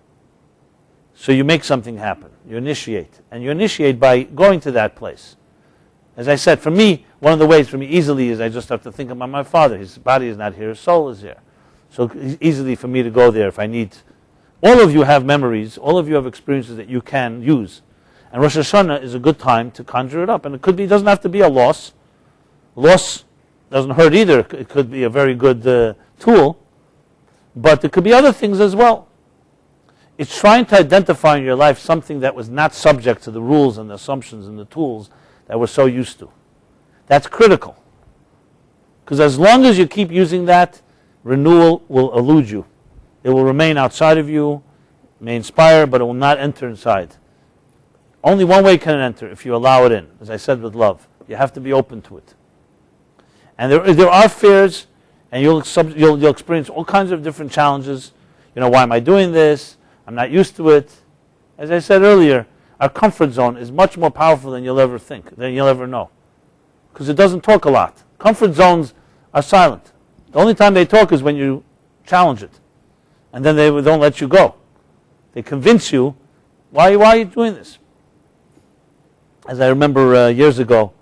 S1: So you make something happen. You initiate. And you initiate by going to that place. As I said, for me, one of the ways for me easily is I just have to think about my father. His body is not here. His soul is here. So it's easily for me to go there if I need. All of you have memories. All of you have experiences that you can use. And Rosh Hashanah is a good time to conjure it up. And it doesn't have to be a loss. Loss doesn't hurt either. It could be a very good tool. But there could be other things as well. It's trying to identify in your life something that was not subject to the rules and the assumptions and the tools that we're so used to. That's critical. Because as long as you keep using that, renewal will elude you. It will remain outside of you, may inspire, but it will not enter inside. Only one way can it enter, if you allow it in, as I said with love. You have to be open to it. And there are fears, and you'll experience all kinds of different challenges. Why am I doing this? I'm not used to it. As I said earlier, our comfort zone is much more powerful than you'll ever think, than you'll ever know. Because it doesn't talk a lot. Comfort zones are silent. The only time they talk is when you challenge it. And then they don't let you go. They convince you, why are you doing this? As I remember years ago,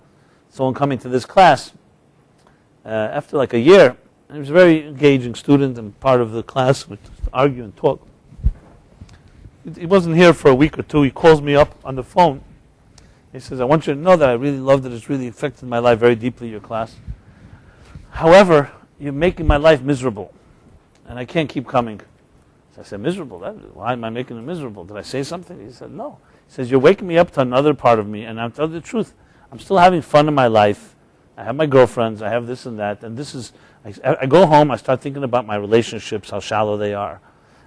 S1: someone coming to this class, after like a year, and he was a very engaging student and part of the class, we argue and talk. He wasn't here for a week or two. He calls me up on the phone. He says, I want you to know that I really loved it. It's really affected my life very deeply, your class. However, you're making my life miserable, and I can't keep coming. So I said, miserable? Why am I making it miserable? Did I say something? He said, no. He says, you're waking me up to another part of me, and I'm telling you the truth. I'm still having fun in my life. I have my girlfriends. I have this and that. And this is, I go home, I start thinking about my relationships, how shallow they are.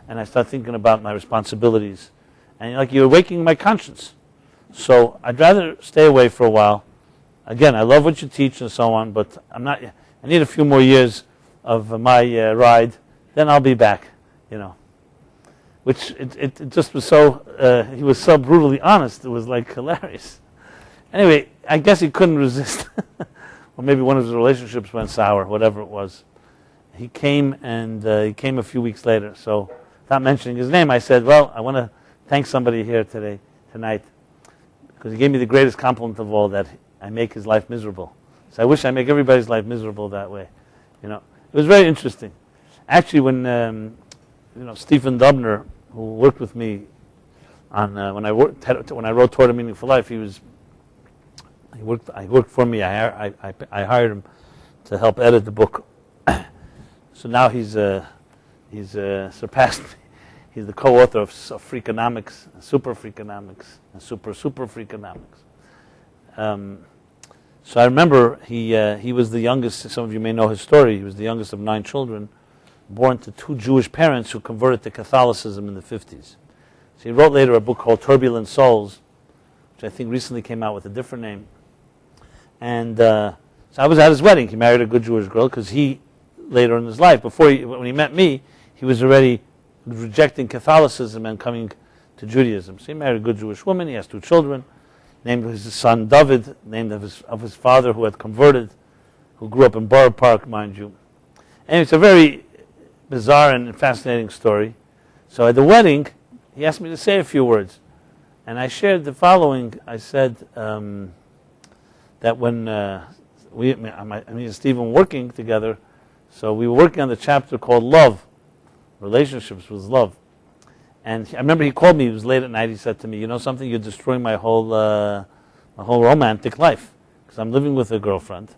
S1: And I start thinking about my responsibilities. And you're waking my conscience. So I'd rather stay away for a while. Again, I love what you teach and so on, but I need a few more years of my ride, then I'll be back, Which it just was so, he was so brutally honest, it was like hilarious. Anyway, I guess he couldn't resist. Or maybe one of his relationships went sour, whatever it was. He came, and he came a few weeks later. So, without mentioning his name, I said, well, I want to thank somebody here tonight, because he gave me the greatest compliment of all, that I make his life miserable. So I wish I make everybody's life miserable that way. It was very interesting. Actually, when Stephen Dubner, who worked with me on when I wrote Toward a Meaningful Life, he worked for me. I hired him to help edit the book. So now he's surpassed me. He's the co-author of Freakonomics, Super Freakonomics, and Super Freakonomics. So I remember he was the youngest. Some of you may know his story. He was the youngest of 9 children, born to 2 Jewish parents who converted to Catholicism in the 50s. So he wrote later a book called Turbulent Souls, which I think recently came out with a different name. And so I was at his wedding. He married a good Jewish girl, because he, later in his life, when he met me, he was already rejecting Catholicism and coming to Judaism. So he married a good Jewish woman. He has 2 children, named his son David, named of his father who had converted, who grew up in Borough Park, mind you. And it's a very bizarre and fascinating story. So at the wedding, he asked me to say a few words. And I shared the following. I said that when me and Stephen were working together, so we were working on the chapter called Love, Relationships with Love. And I remember he called me, it was late at night, he said to me, you know something, you're destroying my whole romantic life. Because I'm living with a girlfriend,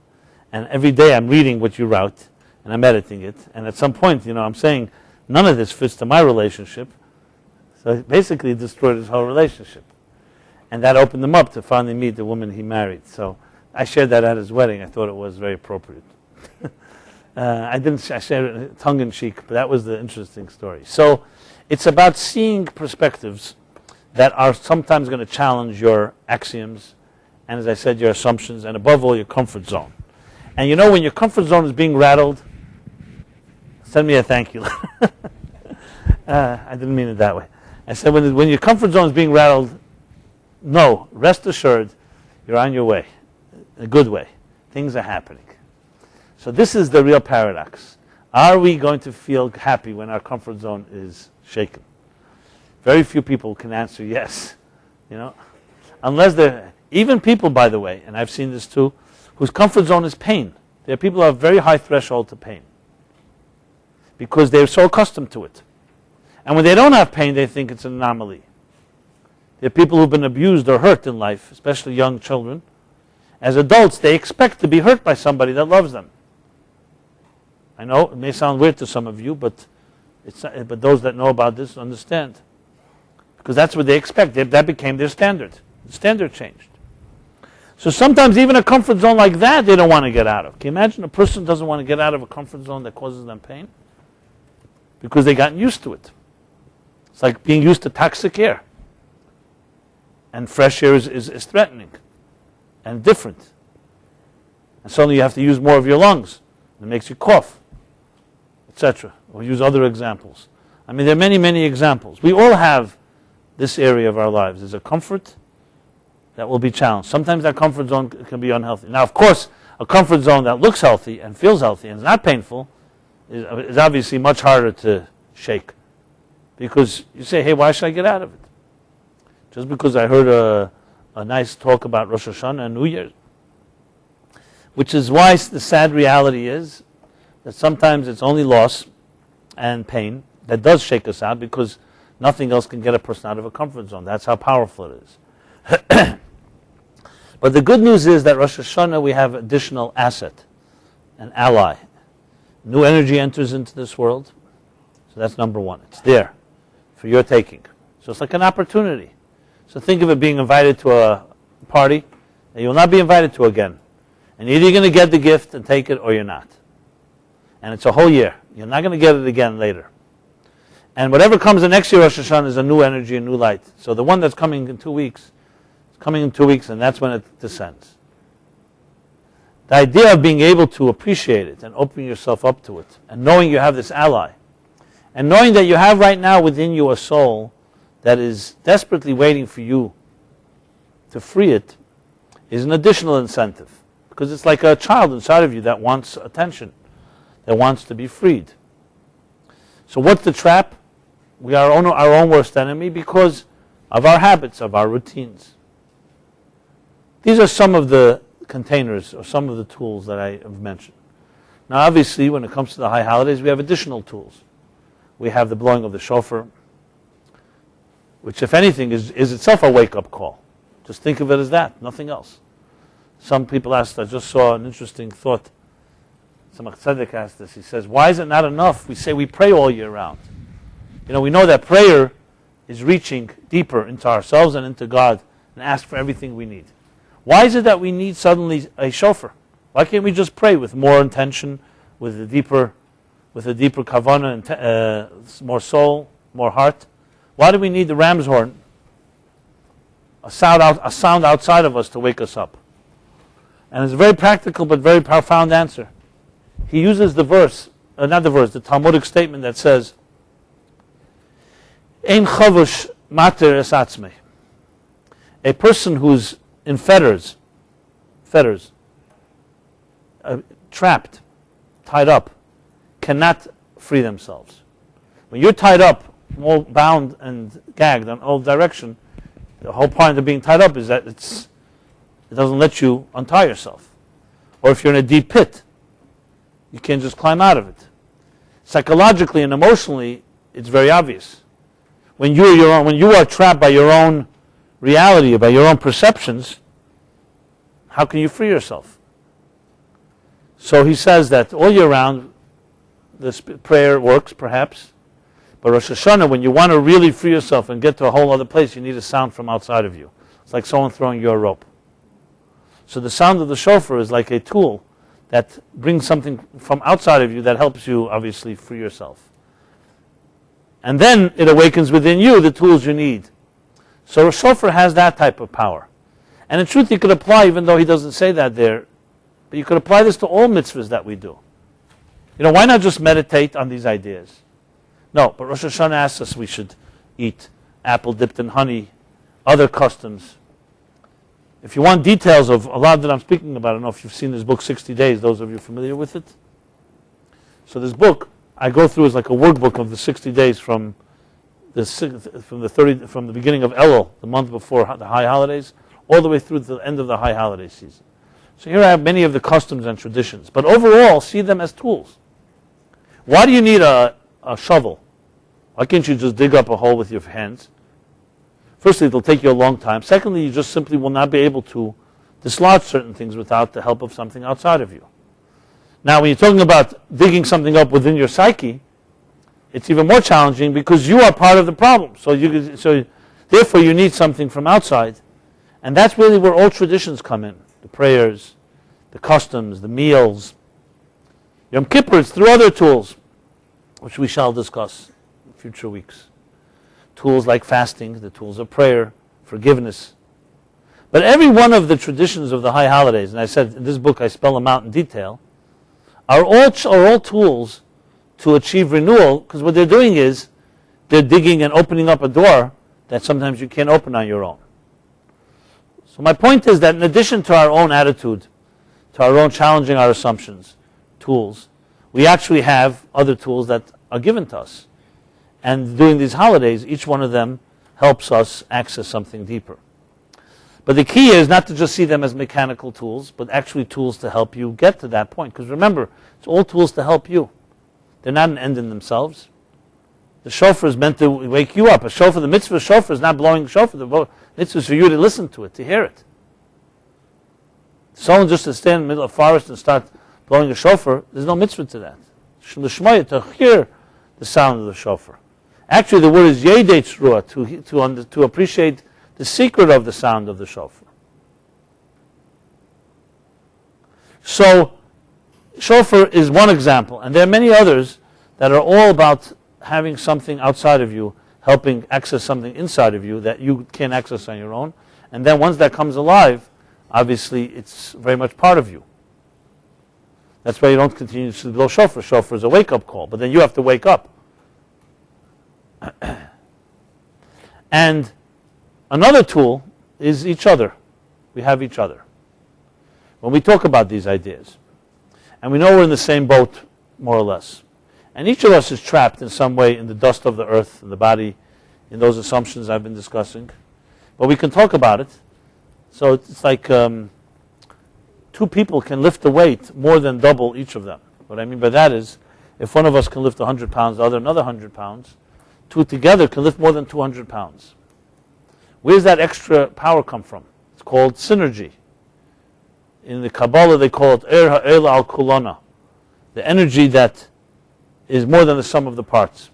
S1: and every day I'm reading what you wrote, and I'm editing it, and at some point, I'm saying, none of this fits to my relationship. So basically it destroyed his whole relationship. And that opened him up to finally meet the woman he married. So I shared that at his wedding. I thought it was very appropriate. I shared it tongue-in-cheek, but that was the interesting story. So it's about seeing perspectives that are sometimes going to challenge your axioms, and as I said, your assumptions, and above all, your comfort zone. And when your comfort zone is being rattled, send me a thank you letter. I didn't mean it that way. I said when your comfort zone is being rattled, no, rest assured, you're on your way, a good way. Things are happening. So this is the real paradox. Are we going to feel happy when our comfort zone is shaken? Very few people can answer yes. Unless even people, by the way, and I've seen this too, whose comfort zone is pain. There are people who have a very high threshold to pain because they're so accustomed to it. And when they don't have pain, they think it's an anomaly. There are people who've been abused or hurt in life, especially young children. As adults, they expect to be hurt by somebody that loves them. I know it may sound weird to some of you, but those that know about this understand. Because that's what they expect. That became their standard. The standard changed. So sometimes even a comfort zone like that, they don't want to get out of. Can you imagine a person doesn't want to get out of a comfort zone that causes them pain? Because they've gotten used to it. It's like being used to toxic air. and fresh air is threatening and different. And suddenly you have to use more of your lungs. It makes you cough, etc. Or use other examples. I mean, there are many, many examples. We all have this area of our lives. There's a comfort that will be challenged. Sometimes that comfort zone can be unhealthy. Now, of course, a comfort zone that looks healthy and feels healthy and is not painful is obviously much harder to shake. Because you say, hey, why should I get out of it? Just because I heard a nice talk about Rosh Hashana and New Year's. Which is why the sad reality is that sometimes it's only loss and pain that does shake us out, because nothing else can get a person out of a comfort zone. That's how powerful it is. But the good news is that Rosh Hashanah, we have additional asset, an ally. New energy enters into this world. So that's number one. It's there for your taking. So it's like an opportunity. So think of it being invited to a party that you will not be invited to again. And either you're going to get the gift and take it, or you're not. And it's a whole year. You're not going to get it again later. And whatever comes the next year, Rosh Hashanah, is a new energy, a new light. So the one that's coming in 2 weeks, is coming in 2 weeks, and that's when it descends. The idea of being able to appreciate it and opening yourself up to it, and knowing you have this ally, and knowing that you have right now within you a soul that is desperately waiting for you to free it, is an additional incentive. Because it's like a child inside of you that wants attention, that wants to be freed. So what's the trap? We are our own worst enemy because of our habits, of our routines. These are some of the containers or some of the tools that I have mentioned. Now obviously when it comes to the high holidays, we have additional tools. We have the blowing of the shofar, which if anything is itself a wake-up call. Just think of it as that, nothing else. Some people asked, I just saw an interesting thought. Some tzedek asked this. He says, why is it not enough? We say we pray all year round. You know, we know that prayer is reaching deeper into ourselves and into God and ask for everything we need. Why is it that we need suddenly a shofar? Why can't we just pray with more intention, with a deeper kavanah, and more soul, more heart? Why do we need the ram's horn, a sound outside of us to wake us up? And it's a very practical but very profound answer. He uses the Talmudic statement that says, Ein chavush mater es atzmei. A person who's in fetters, trapped, tied up, cannot free themselves. When you're tied up, all bound and gagged in all direction, the whole point of being tied up is that it doesn't let you untie yourself. Or if you're in a deep pit, you can't just climb out of it. Psychologically and emotionally, it's very obvious. When you are trapped by your own reality, by your own perceptions, how can you free yourself? So he says that all year round, this prayer works, perhaps. But Rosh Hashanah, when you want to really free yourself and get to a whole other place, you need a sound from outside of you. It's like someone throwing you a rope. So the sound of the shofar is like a tool that brings something from outside of you that helps you, obviously, free yourself. And then it awakens within you the tools you need. So a shofar has that type of power. And in truth, you could apply, even though he doesn't say that there, but you could apply this to all mitzvahs that we do. You know, why not just meditate on these ideas? No, but Rosh Hashanah asks us we should eat apple dipped in honey, other customs. If you want details of a lot that I'm speaking about, I don't know if you've seen this book, 60 Days, those of you familiar with it. So this book, I go through as like a workbook of the 60 days from the beginning of Elul, the month before the high holidays, all the way through to the end of the high holiday season. So here I have many of the customs and traditions, but overall, see them as tools. Why do you need a shovel? Why can't you just dig up a hole with your hands? Firstly, it'll take you a long time. Secondly, you just simply will not be able to dislodge certain things without the help of something outside of you. Now, when you're talking about digging something up within your psyche, it's even more challenging because you are part of the problem. So therefore, you need something from outside. And that's really where all traditions come in. The prayers, the customs, the meals. Yom Kippur is through other tools, which we shall discuss in future weeks. Tools like fasting, the tools of prayer, forgiveness, But every one of the traditions of the high holidays, and I said in this book I spell them out in detail, are all tools to achieve renewal, because what they're doing is they're digging and opening up a door that sometimes you can't open on your own. So my point is that in addition to our own attitude, to our own challenging our assumptions, tools, we actually have other tools that are given to us. And during these holidays, each one of them helps us access something deeper. But the key is not to just see them as mechanical tools, but actually tools to help you get to that point. Because remember, it's all tools to help you. They're not an end in themselves. The shofar is meant to wake you up. The mitzvah shofar is not blowing the shofar. The mitzvah is for you to listen to it, to hear it. Someone just to stand in the middle of a forest and start blowing a shofar, there's no mitzvah to that. L'shmoya, to hear the sound of the shofar. Actually, the word is yedei tzruah, to appreciate the secret of the sound of the shofar. So, shofar is one example, and there are many others that are all about having something outside of you, helping access something inside of you that you can't access on your own. And then once that comes alive, obviously it's very much part of you. That's why you don't continue to blow shofar. Shofar is a wake-up call, but then you have to wake up. And another tool is each other. We have each other. When we talk about these ideas, and we know we're in the same boat, more or less, and each of us is trapped in some way in the dust of the earth, in the body, in those assumptions I've been discussing, but we can talk about it. So it's like two people can lift the weight more than double each of them. What I mean by that is, if one of us can lift 100 pounds, the other another 100 pounds, two together can lift more than 200 pounds. Where does that extra power come from? It's called synergy. In the Kabbalah they call it ha'el al kulana, the energy that is more than the sum of the parts.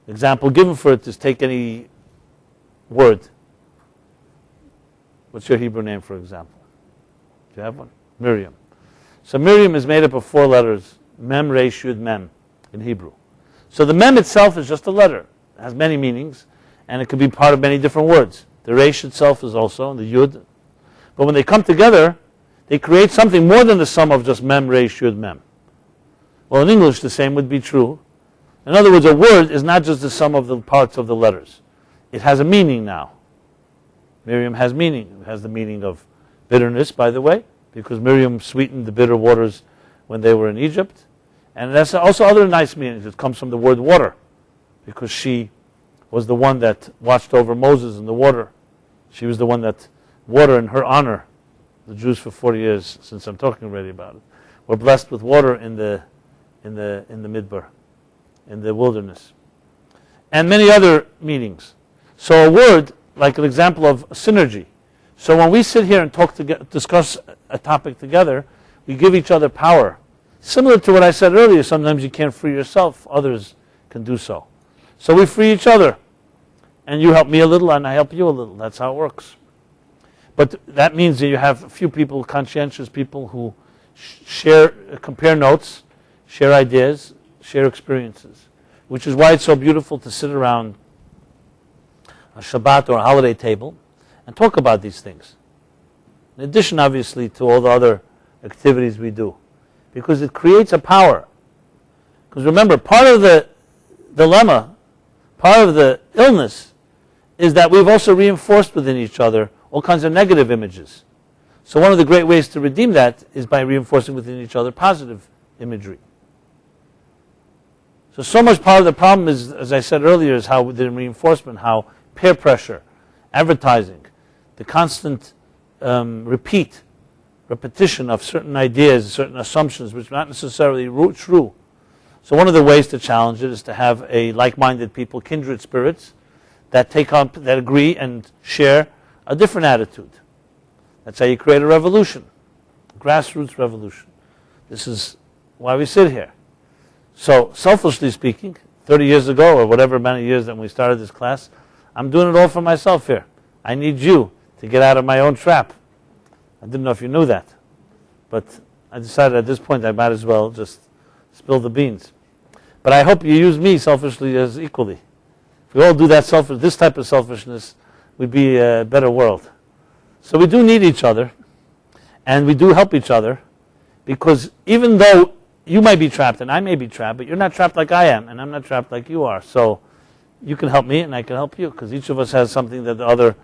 S1: The example given for it is, take any word. What's your Hebrew name, for example? Do you have one? Miriam. So Miriam is made up of 4 letters, mem, resh, yud, mem, in Hebrew. So the mem itself is just a letter. It has many meanings, and it could be part of many different words. The resh itself is also, the yud. But when they come together, they create something more than the sum of just mem, resh, yud, mem. Well, in English, the same would be true. In other words, a word is not just the sum of the parts of the letters. It has a meaning now. Miriam has meaning. It has the meaning of bitterness, by the way, because Miriam sweetened the bitter waters when they were in Egypt. And that's also other nice meanings. It comes from the word water, because she was the one that watched over Moses in the water. She was the one that water in her honor. The Jews for 40 years, since I'm talking already about it, were blessed with water in the midbar, in the wilderness, and many other meanings. So a word, like an example of synergy. So when we sit here and discuss a topic together, we give each other power. Similar to what I said earlier, sometimes you can't free yourself, others can do so. So we free each other, and you help me a little and I help you a little. That's how it works. But that means that you have a few people, conscientious people, who compare notes, share ideas, share experiences, which is why it's so beautiful to sit around a Shabbat or a holiday table and talk about these things. In addition, obviously, to all the other activities we do, because it creates a power. Because remember, part of the dilemma, part of the illness, is that we've also reinforced within each other all kinds of negative images. So one of the great ways to redeem that is by reinforcing within each other positive imagery. So much part of the problem is, as I said earlier, is how the reinforcement, how peer pressure, advertising, the constant repetition of certain ideas, certain assumptions, which are not necessarily true. So one of the ways to challenge it is to have a like-minded people, kindred spirits, that that agree and share a different attitude. That's how you create a revolution, a grassroots revolution. This is why we sit here. So, selfishly speaking, 30 years ago, or whatever amount of years that we started this class, I'm doing it all for myself here. I need you to get out of my own trap. I didn't know if you knew that, but I decided at this point I might as well just spill the beans. But I hope you use me selfishly as equally. If we all do that this type of selfishness, we'd be a better world. So we do need each other, and we do help each other, because even though you might be trapped and I may be trapped, but you're not trapped like I am, and I'm not trapped like you are. So you can help me and I can help you, because each of us has something that the other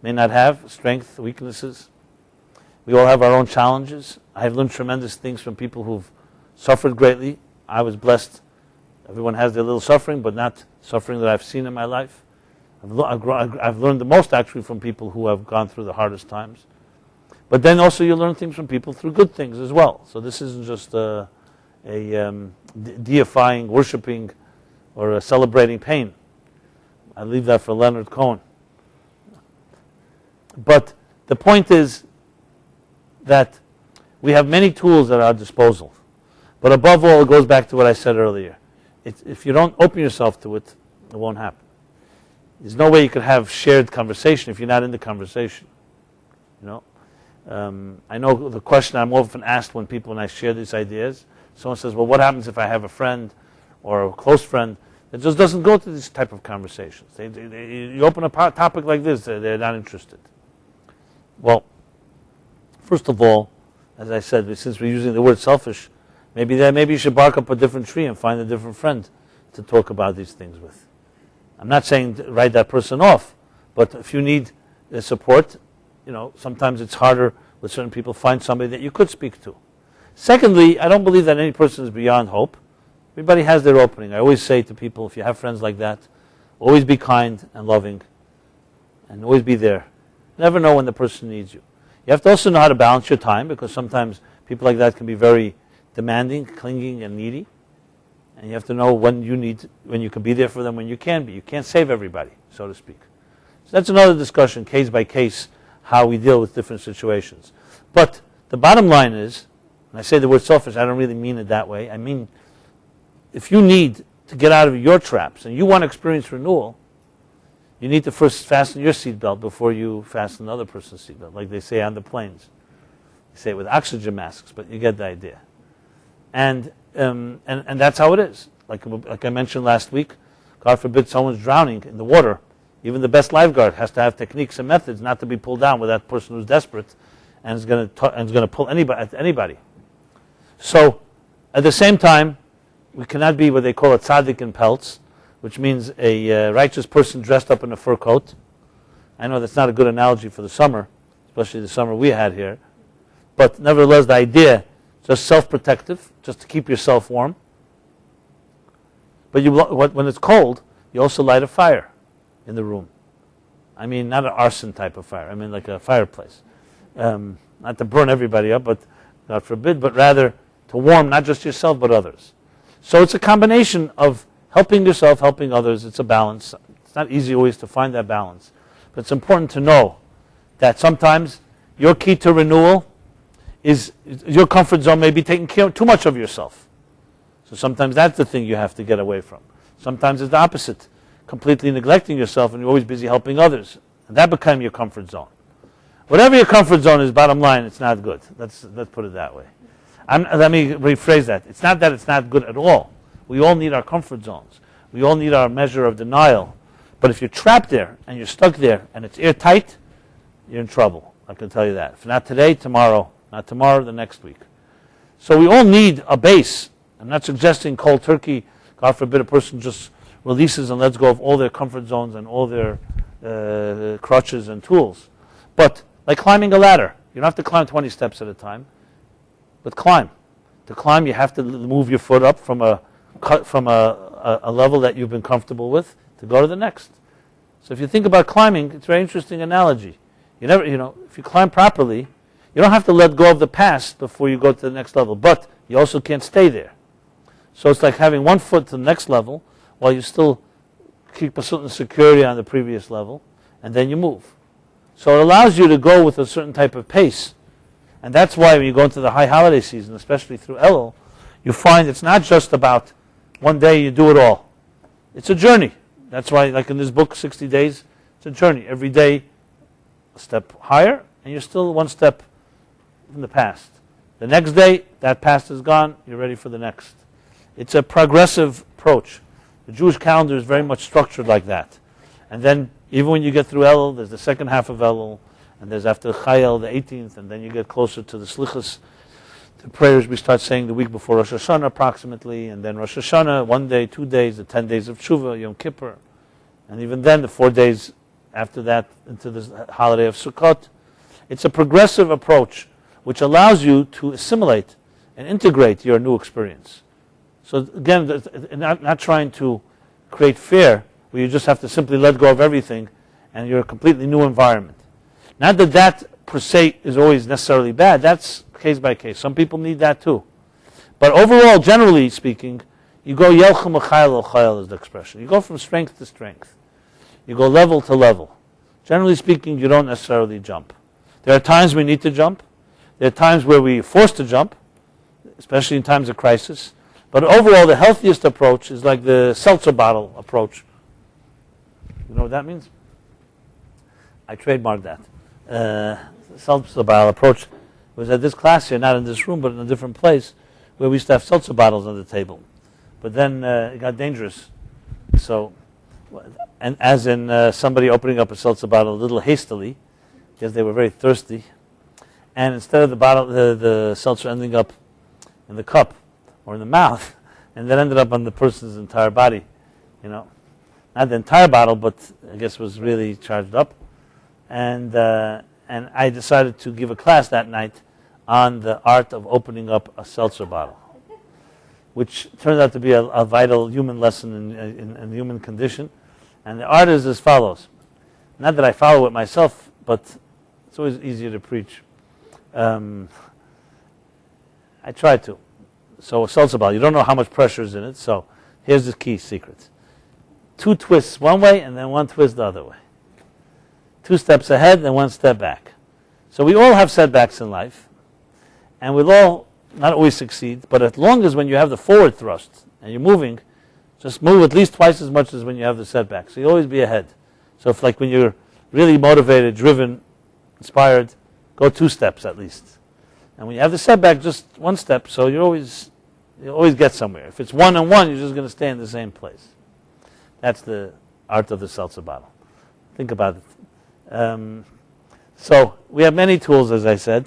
S1: may not have, strengths, weaknesses. We all have our own challenges. I have learned tremendous things from people who've suffered greatly. I was blessed. Everyone has their little suffering, but not suffering that I've seen in my life. I've learned the most actually from people who have gone through the hardest times. But then also you learn things from people through good things as well. So this isn't just a deifying, worshiping, or a celebrating pain. I leave that for Leonard Cohen. But the point is that we have many tools at our disposal. But above all, it goes back to what I said earlier. If you don't open yourself to it, it won't happen. There's no way you could have shared conversation if you're not in the conversation. You know, I know the question I'm often asked when I share these ideas. Someone says, "Well, what happens if I have a friend or a close friend that just doesn't go to these type of conversations? You open a topic like this, they're not interested." Well, first of all, as I said, since we're using the word selfish, maybe you should bark up a different tree and find a different friend to talk about these things with. I'm not saying to write that person off, but if you need support, you know, sometimes it's harder with certain people. Find somebody that you could speak to. Secondly, I don't believe that any person is beyond hope. Everybody has their opening. I always say to people, if you have friends like that, always be kind and loving, and always be there. Never know when the person needs you. You have to also know how to balance your time, because sometimes people like that can be very demanding, clinging, and needy. And you have to know when you can be there for them, when you can be. You can't save everybody, so to speak. So that's another discussion, case by case, how we deal with different situations. But the bottom line is, and I say the word selfish, I don't really mean it that way. I mean, if you need to get out of your traps and you want to experience renewal, you need to first fasten your seatbelt before you fasten another person's seatbelt, like they say on the planes. They say it with oxygen masks, but you get the idea. And that's how it is. Like I mentioned last week, God forbid someone's drowning in the water. Even the best lifeguard has to have techniques and methods not to be pulled down with that person who's desperate and is going to pull anybody. So, at the same time, we cannot be what they call a tzaddik in pelts, which means a righteous person dressed up in a fur coat. I know that's not a good analogy for the summer, especially the summer we had here. But nevertheless, the idea, just self-protective, just to keep yourself warm. But when it's cold, you also light a fire in the room. I mean, not an arson type of fire. I mean, like a fireplace. Not to burn everybody up, but God forbid, but rather to warm not just yourself, but others. So it's a combination of helping yourself, helping others. It's a balance. It's not easy always to find that balance. But it's important to know that sometimes your key to renewal is your comfort zone may be taking care too much of yourself. So sometimes that's the thing you have to get away from. Sometimes it's the opposite, completely neglecting yourself and you're always busy helping others. And that becomes your comfort zone. Whatever your comfort zone is, bottom line, it's not good. Let's put it that way. Let me rephrase that. It's not that it's not good at all. We all need our comfort zones. We all need our measure of denial. But if you're trapped there and you're stuck there and it's airtight, you're in trouble. I can tell you that. If not today, tomorrow. Not tomorrow, the next week. So we all need a base. I'm not suggesting cold turkey. God forbid a person just releases and lets go of all their comfort zones and all their crutches and tools. But like climbing a ladder. You don't have to climb 20 steps at a time. But climb. To climb, you have to move your foot up from a level that you've been comfortable with to go to the next. So if you think about climbing, it's a very interesting analogy. If you climb properly, you don't have to let go of the past before you go to the next level. But you also can't stay there. So it's like having one foot to the next level while you still keep a certain security on the previous level, and then you move. So it allows you to go with a certain type of pace. And that's why when you go into the high holiday season, especially through Elul, you find it's not just about one day you do it all. It's a journey. That's why, like in this book, 60 Days, it's a journey. Every day, a step higher, and you're still one step from the past. The next day, that past is gone, you're ready for the next. It's a progressive approach. The Jewish calendar is very much structured like that. And then, even when you get through Elul, there's the second half of Elul, And there's after Chayil, the 18th, and then you get closer to the Slichas, the prayers we start saying the week before Rosh Hashana approximately, and then Rosh Hashana, 1 day, 2 days, the 10 days of Tshuva, Yom Kippur, and even then the 4 days after that into the holiday of Sukkot. It's a progressive approach which allows you to assimilate and integrate your new experience. So again, not trying to create fear where you just have to simply let go of everything and you're a completely new environment. Not that that per se is always necessarily bad. That's case by case. Some people need that too. But overall, generally speaking, you go yelchem l'chayil l'chayil is the expression. You go from strength to strength. You go level to level. Generally speaking, you don't necessarily jump. There are times we need to jump. There are times where we're forced to jump, especially in times of crisis. But overall, the healthiest approach is like the seltzer bottle approach. You know what that means? I trademarked that. Seltzer bottle approach was at this class here, not in this room, but in a different place, where we used to have seltzer bottles on the table. But then it got dangerous. So, and as in somebody opening up a seltzer bottle a little hastily, because they were very thirsty, and instead of the bottle, the seltzer ending up in the cup or in the mouth, and then ended up on the person's entire body, you know, not the entire bottle, but I guess was really charged up, and I decided to give a class that night on the art of opening up a seltzer bottle, which turned out to be a vital human lesson in the human condition. And the art is as follows. Not that I follow it myself, but it's always easier to preach. I try to. So a seltzer bottle, you don't know how much pressure is in it, so here's the key secret. 2 twists one way and then 1 twist the other way. 2 steps ahead and 1 step back. So we all have setbacks in life, and we'll all not always succeed, but as long as when you have the forward thrust and you're moving, just move at least twice as much as when you have the setback. So you'll always be ahead. So if like when you're really motivated, driven, inspired, go 2 steps at least. And when you have the setback, just 1 step, so you always get somewhere. If it's 1 and 1, you're just going to stay in the same place. That's the art of the seltzer bottle. Think about it. So we have many tools, as I said,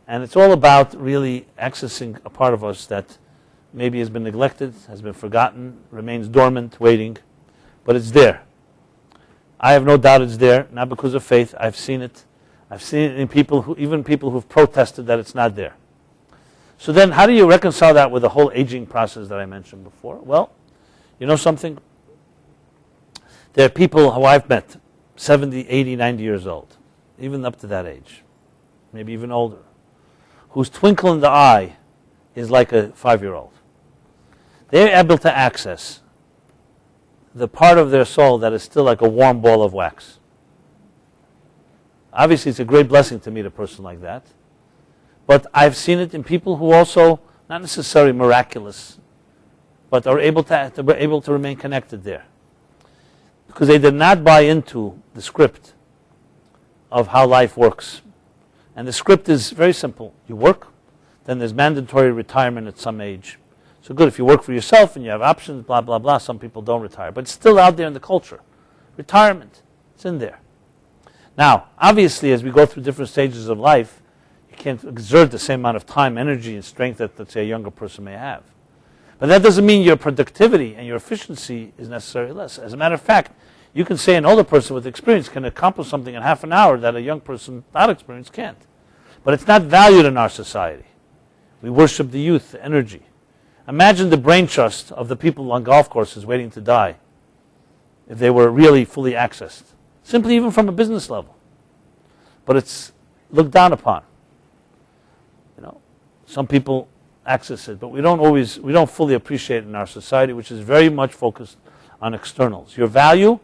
S1: and it's all about really accessing a part of us that maybe has been neglected, has been forgotten, remains dormant, waiting, but it's there. I have no doubt it's there, not because of faith. I've seen it. I've seen it in people, even people who've protested that it's not there. So then how do you reconcile that with the whole aging process that I mentioned before? Well, you know something? There are people who I've met, 70, 80, 90 years old, even up to that age, maybe even older, whose twinkle in the eye is like a 5-year-old. They're able to access the part of their soul that is still like a warm ball of wax. Obviously, it's a great blessing to meet a person like that. But I've seen it in people who also, not necessarily miraculous, but are able to remain connected there. Because they did not buy into the script of how life works. And the script is very simple. You work, then there's mandatory retirement at some age. So good, if you work for yourself and you have options, blah, blah, blah, some people don't retire. But it's still out there in the culture. Retirement, it's in there. Now, obviously, as we go through different stages of life, you can't exert the same amount of time, energy, and strength that, let's say, a younger person may have. But that doesn't mean your productivity and your efficiency is necessarily less. As a matter of fact, you can say an older person with experience can accomplish something in half an hour that a young person without experience can't. But it's not valued in our society. We worship the youth, the energy. Imagine the brain trust of the people on golf courses waiting to die if they were really fully accessed. Simply even from a business level. But it's looked down upon. You know, some people access it, but we don't fully appreciate it in our society, which is very much focused on externals. Your value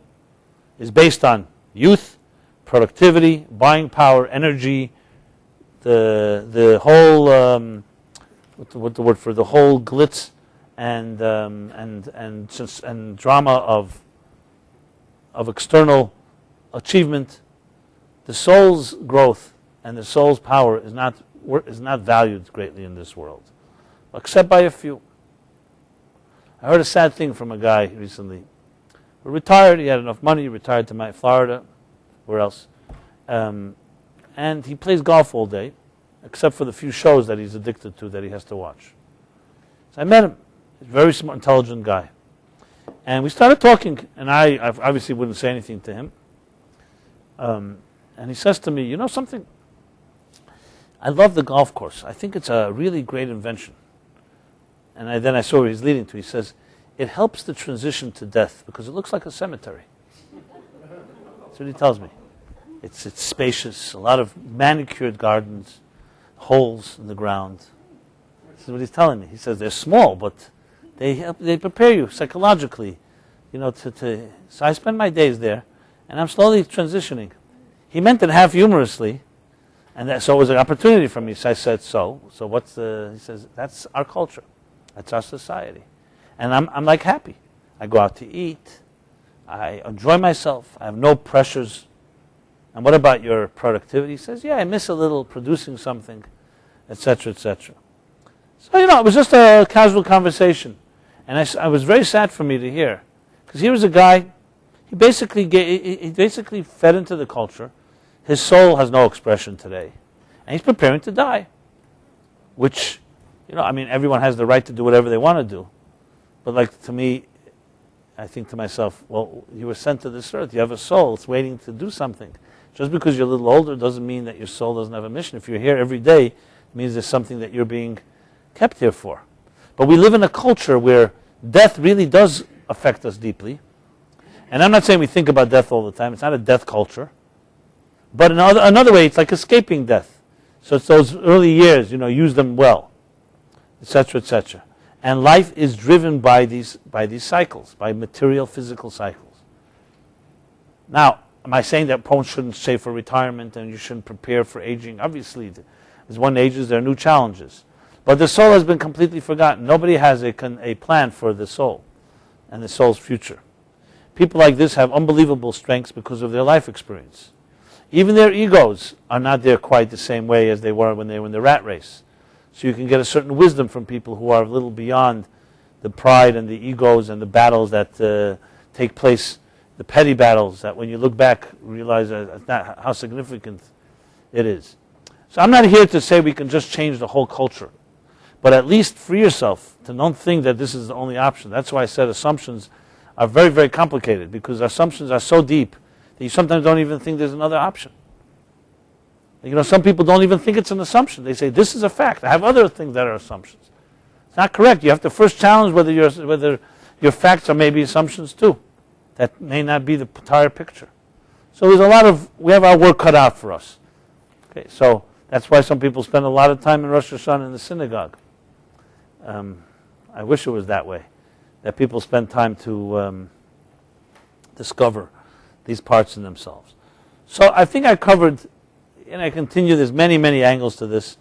S1: is based on youth, productivity, buying power, energy, the whole what the word for the whole glitz and drama of external achievement. The soul's growth and the soul's power is not valued greatly in this world, except by a few. I heard a sad thing from a guy recently who retired. He had enough money. He retired to Florida, where else? And and he plays golf all day, except for the few shows that he's addicted to that he has to watch. So I met him. He's a very smart, intelligent guy. And we started talking, and I obviously wouldn't say anything to him. And he says to me, you know something? I love the golf course. I think it's a really great invention. And then I saw where he's leading to. He says, it helps the transition to death because it looks like a cemetery. That's what he tells me. It's spacious, a lot of manicured gardens, holes in the ground. This is what he's telling me. He says they're small, but they prepare you psychologically, to. So I spend my days there, and I'm slowly transitioning. He meant it half humorously, and so it was an opportunity for me. So I said, so what's he says, that's our culture, that's our society, and I'm like happy. I go out to eat, I enjoy myself, I have no pressures. And what about your productivity? He says, yeah, I miss a little producing something, etc., etc. So, it was just a casual conversation. And I was very sad for me to hear. Because here was a guy, he basically fed into the culture. His soul has no expression today. And he's preparing to die. Which, everyone has the right to do whatever they want to do. But to me, I think to myself, well, you were sent to this earth. You have a soul. It's waiting to do something. Just because you're a little older doesn't mean that your soul doesn't have a mission. If you're here every day, it means there's something that you're being kept here for. But we live in a culture where death really does affect us deeply. And I'm not saying we think about death all the time. It's not a death culture. But another way, it's like escaping death. So it's those early years, use them well, etc., etc. And life is driven by these cycles, by material, physical cycles. Now, am I saying that one shouldn't save for retirement and you shouldn't prepare for aging? Obviously, as one ages, there are new challenges. But the soul has been completely forgotten. Nobody has a plan for the soul and the soul's future. People like this have unbelievable strengths because of their life experience. Even their egos are not there quite the same way as they were when they were in the rat race. So you can get a certain wisdom from people who are a little beyond the pride and the egos and the battles that take place, the petty battles that when you look back, realize how significant it is. So I'm not here to say we can just change the whole culture, but at least free yourself to don't think that this is the only option. That's why I said assumptions are very, very complicated, because assumptions are so deep that you sometimes don't even think there's another option. Some people don't even think it's an assumption. They say, this is a fact. I have other things that are assumptions. It's not correct. You have to first challenge whether your facts are maybe assumptions too. That may not be the entire picture. So we have our work cut out for us. Okay, so that's why some people spend a lot of time in Rosh Hashanah in the synagogue. I wish it was that way, that people spend time to discover these parts in themselves. So I think I covered, and I continue, there's many, many angles to this.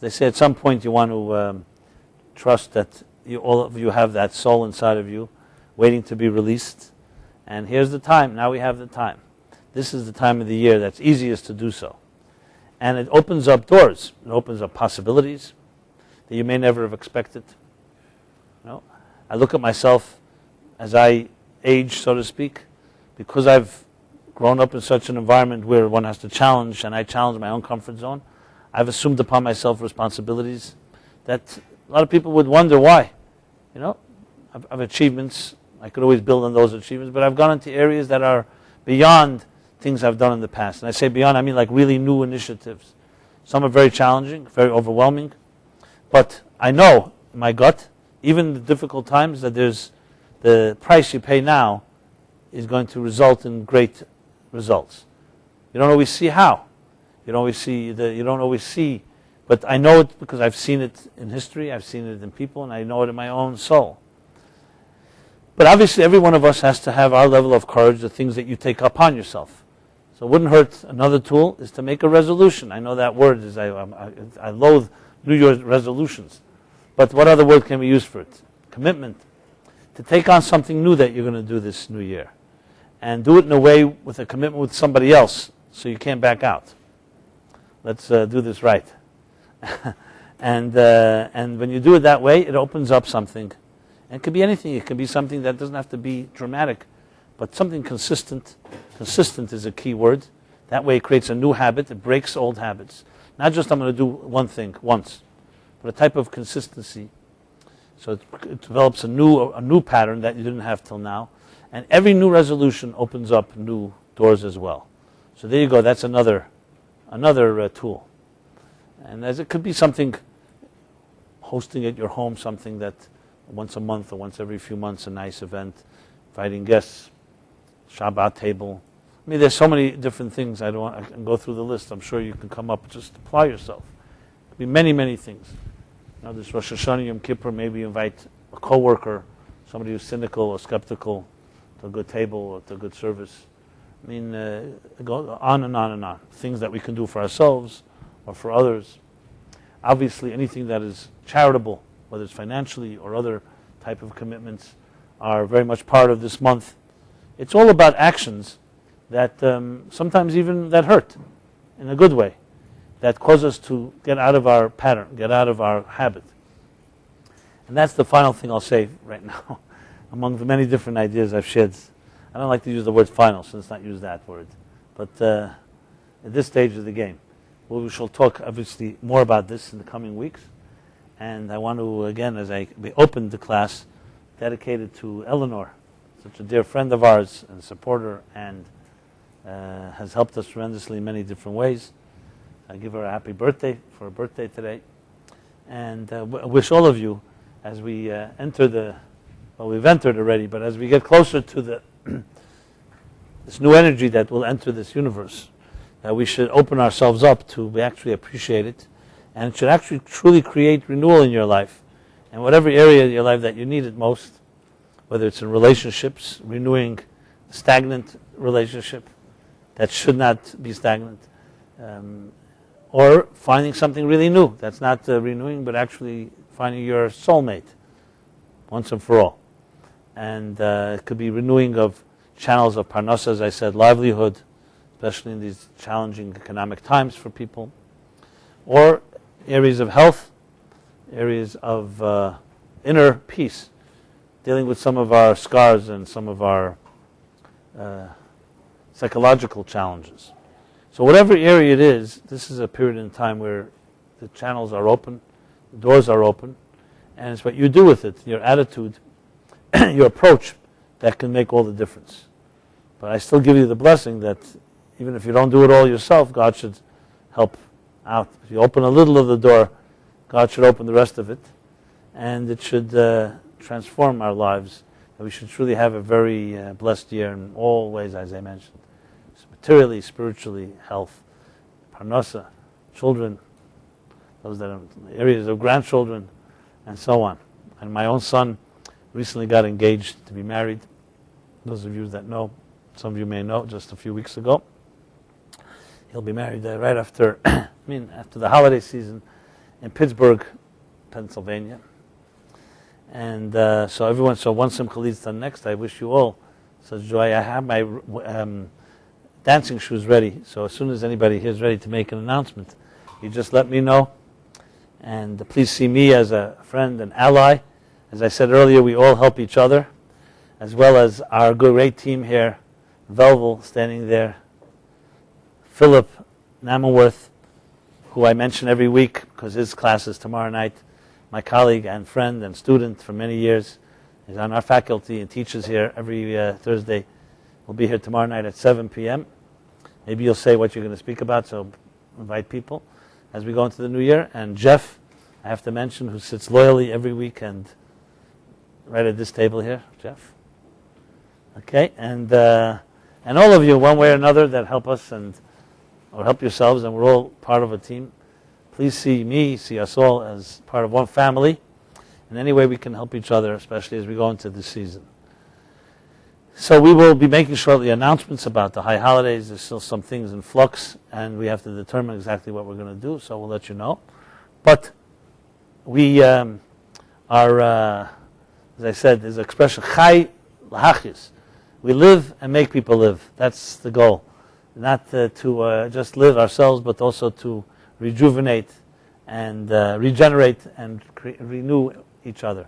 S1: They say at some point you want to trust that all of you have that soul inside of you waiting to be released. And here's the time. Now we have the time. This is the time of the year that's easiest to do so. And it opens up doors. It opens up possibilities that you may never have expected. I look at myself as I age, so to speak, because I've grown up in such an environment where one has to challenge, and I challenge my own comfort zone. I've assumed upon myself responsibilities that a lot of people would wonder why. I've achievements. I could always build on those achievements, but I've gone into areas that are beyond things I've done in the past. And I say beyond, I mean like really new initiatives. Some are very challenging, very overwhelming, but I know in my gut, even in the difficult times, that there's the price you pay now is going to result in great results. You don't always see how. You don't always see, but I know it because I've seen it in history, I've seen it in people, and I know it in my own soul. But obviously every one of us has to have our level of courage, the things that you take upon yourself. So it wouldn't hurt. Another tool is to make a resolution. I know that word is, I loathe New Year's resolutions. But what other word can we use for it? Commitment. To take on something new that you're going to do this new year. And do it in a way with a commitment with somebody else so you can't back out. Let's do this right. And when you do it that way, it opens up something. And it could be anything. It could be something that doesn't have to be dramatic, but something consistent. Consistent is a key word. That way it creates a new habit, it breaks old habits. Not just I'm going to do one thing once, but a type of consistency. So it develops a new pattern that you didn't have till now. And every new resolution opens up new doors as well. So there you go, that's another tool. And as it could be something, hosting at your home, something that once a month or once every few months, a nice event, inviting guests, Shabbat table. I mean, there's so many different things. I can go through the list. I'm sure you can come up, just apply yourself. It could be many, many things. This Rosh Hashana, Yom Kippur, maybe invite a coworker, somebody who's cynical or skeptical, to a good table or to a good service. I mean, go on and on and on. Things that we can do for ourselves or for others. Obviously, anything that is charitable, whether it's financially or other type of commitments, are very much part of this month. It's all about actions that sometimes even that hurt in a good way, that cause us to get out of our pattern, get out of our habit. And that's the final thing I'll say right now, among the many different ideas I've shared. I don't like to use the word final, so let's not use that word. But at this stage of the game, we shall talk obviously more about this in the coming weeks. And I want to, again, as we opened the class, dedicate it to Eleanor, such a dear friend of ours and supporter, and has helped us tremendously in many different ways. I give her a happy birthday for her birthday today. And wish all of you, as we enter we've entered already, but as we get closer to this new energy that will enter this universe, that we should open ourselves up to actually appreciate it, and it should actually truly create renewal in your life. And whatever area of your life that you need it most, whether it's in relationships, renewing a stagnant relationship that should not be stagnant, or finding something really new that's not renewing, but actually finding your soulmate once and for all. And it could be renewing of channels of parnasa, as I said, livelihood, especially in these challenging economic times for people, or areas of health, areas of inner peace, dealing with some of our scars and some of our psychological challenges. So whatever area it is, this is a period in time where the channels are open, the doors are open, and it's what you do with it, your attitude, your approach, that can make all the difference. But I still give you the blessing that even if you don't do it all yourself, God should help out. If you open a little of the door, God should open the rest of it, and it should transform our lives. And we should truly have a very blessed year in all ways, as I mentioned. So materially, spiritually, health, parnasa, children, those that are areas of grandchildren, and so on. And my own son recently got engaged to be married. Those of you that know, some of you may know, just a few weeks ago. He'll be married right after, after the holiday season in Pittsburgh, Pennsylvania. And so once Simcha leads to next, I wish you all such joy. I have my dancing shoes ready, so as soon as anybody here is ready to make an announcement, you just let me know. And please see me as a friend and ally. As I said earlier, we all help each other, as well as our great team here, Velvel standing there, Philip Namenworth, who I mention every week because his class is tomorrow night, my colleague and friend and student for many years. He's on our faculty and teaches here every Thursday. We'll be here tomorrow night at 7 p.m. Maybe you'll say what you're going to speak about, so invite people as we go into the new year. And Jeff, I have to mention, who sits loyally every week and right at this table here, Jeff. Okay, and all of you, one way or another, that help us or help yourselves, and we're all part of a team. Please see us all as part of one family. In any way we can help each other, especially as we go into this season. So we will be making shortly announcements about the high holidays. There's still some things in flux, and we have to determine exactly what we're going to do, so we'll let you know. But we are, as I said, there's an expression, chai lahachis. We live and make people live. That's the goal. Not to just live ourselves, but also to rejuvenate and regenerate and renew each other.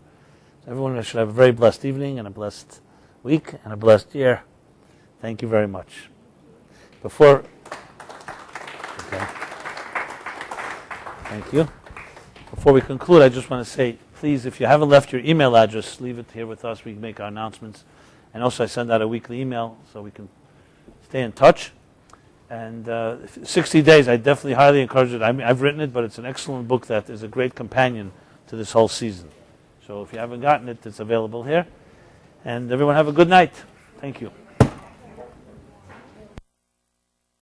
S1: So everyone should have a very blessed evening and a blessed week and a blessed year. Thank you very much. Before Thank you. Before we conclude, I just want to say, please, if you haven't left your email address, leave it here with us. We can make our announcements. And also, I send out a weekly email so we can stay in touch. And 60 Days, I definitely highly encourage it. I've written it, but it's an excellent book that is a great companion to this whole season. So if you haven't gotten it, it's available here. And everyone have a good night. Thank you.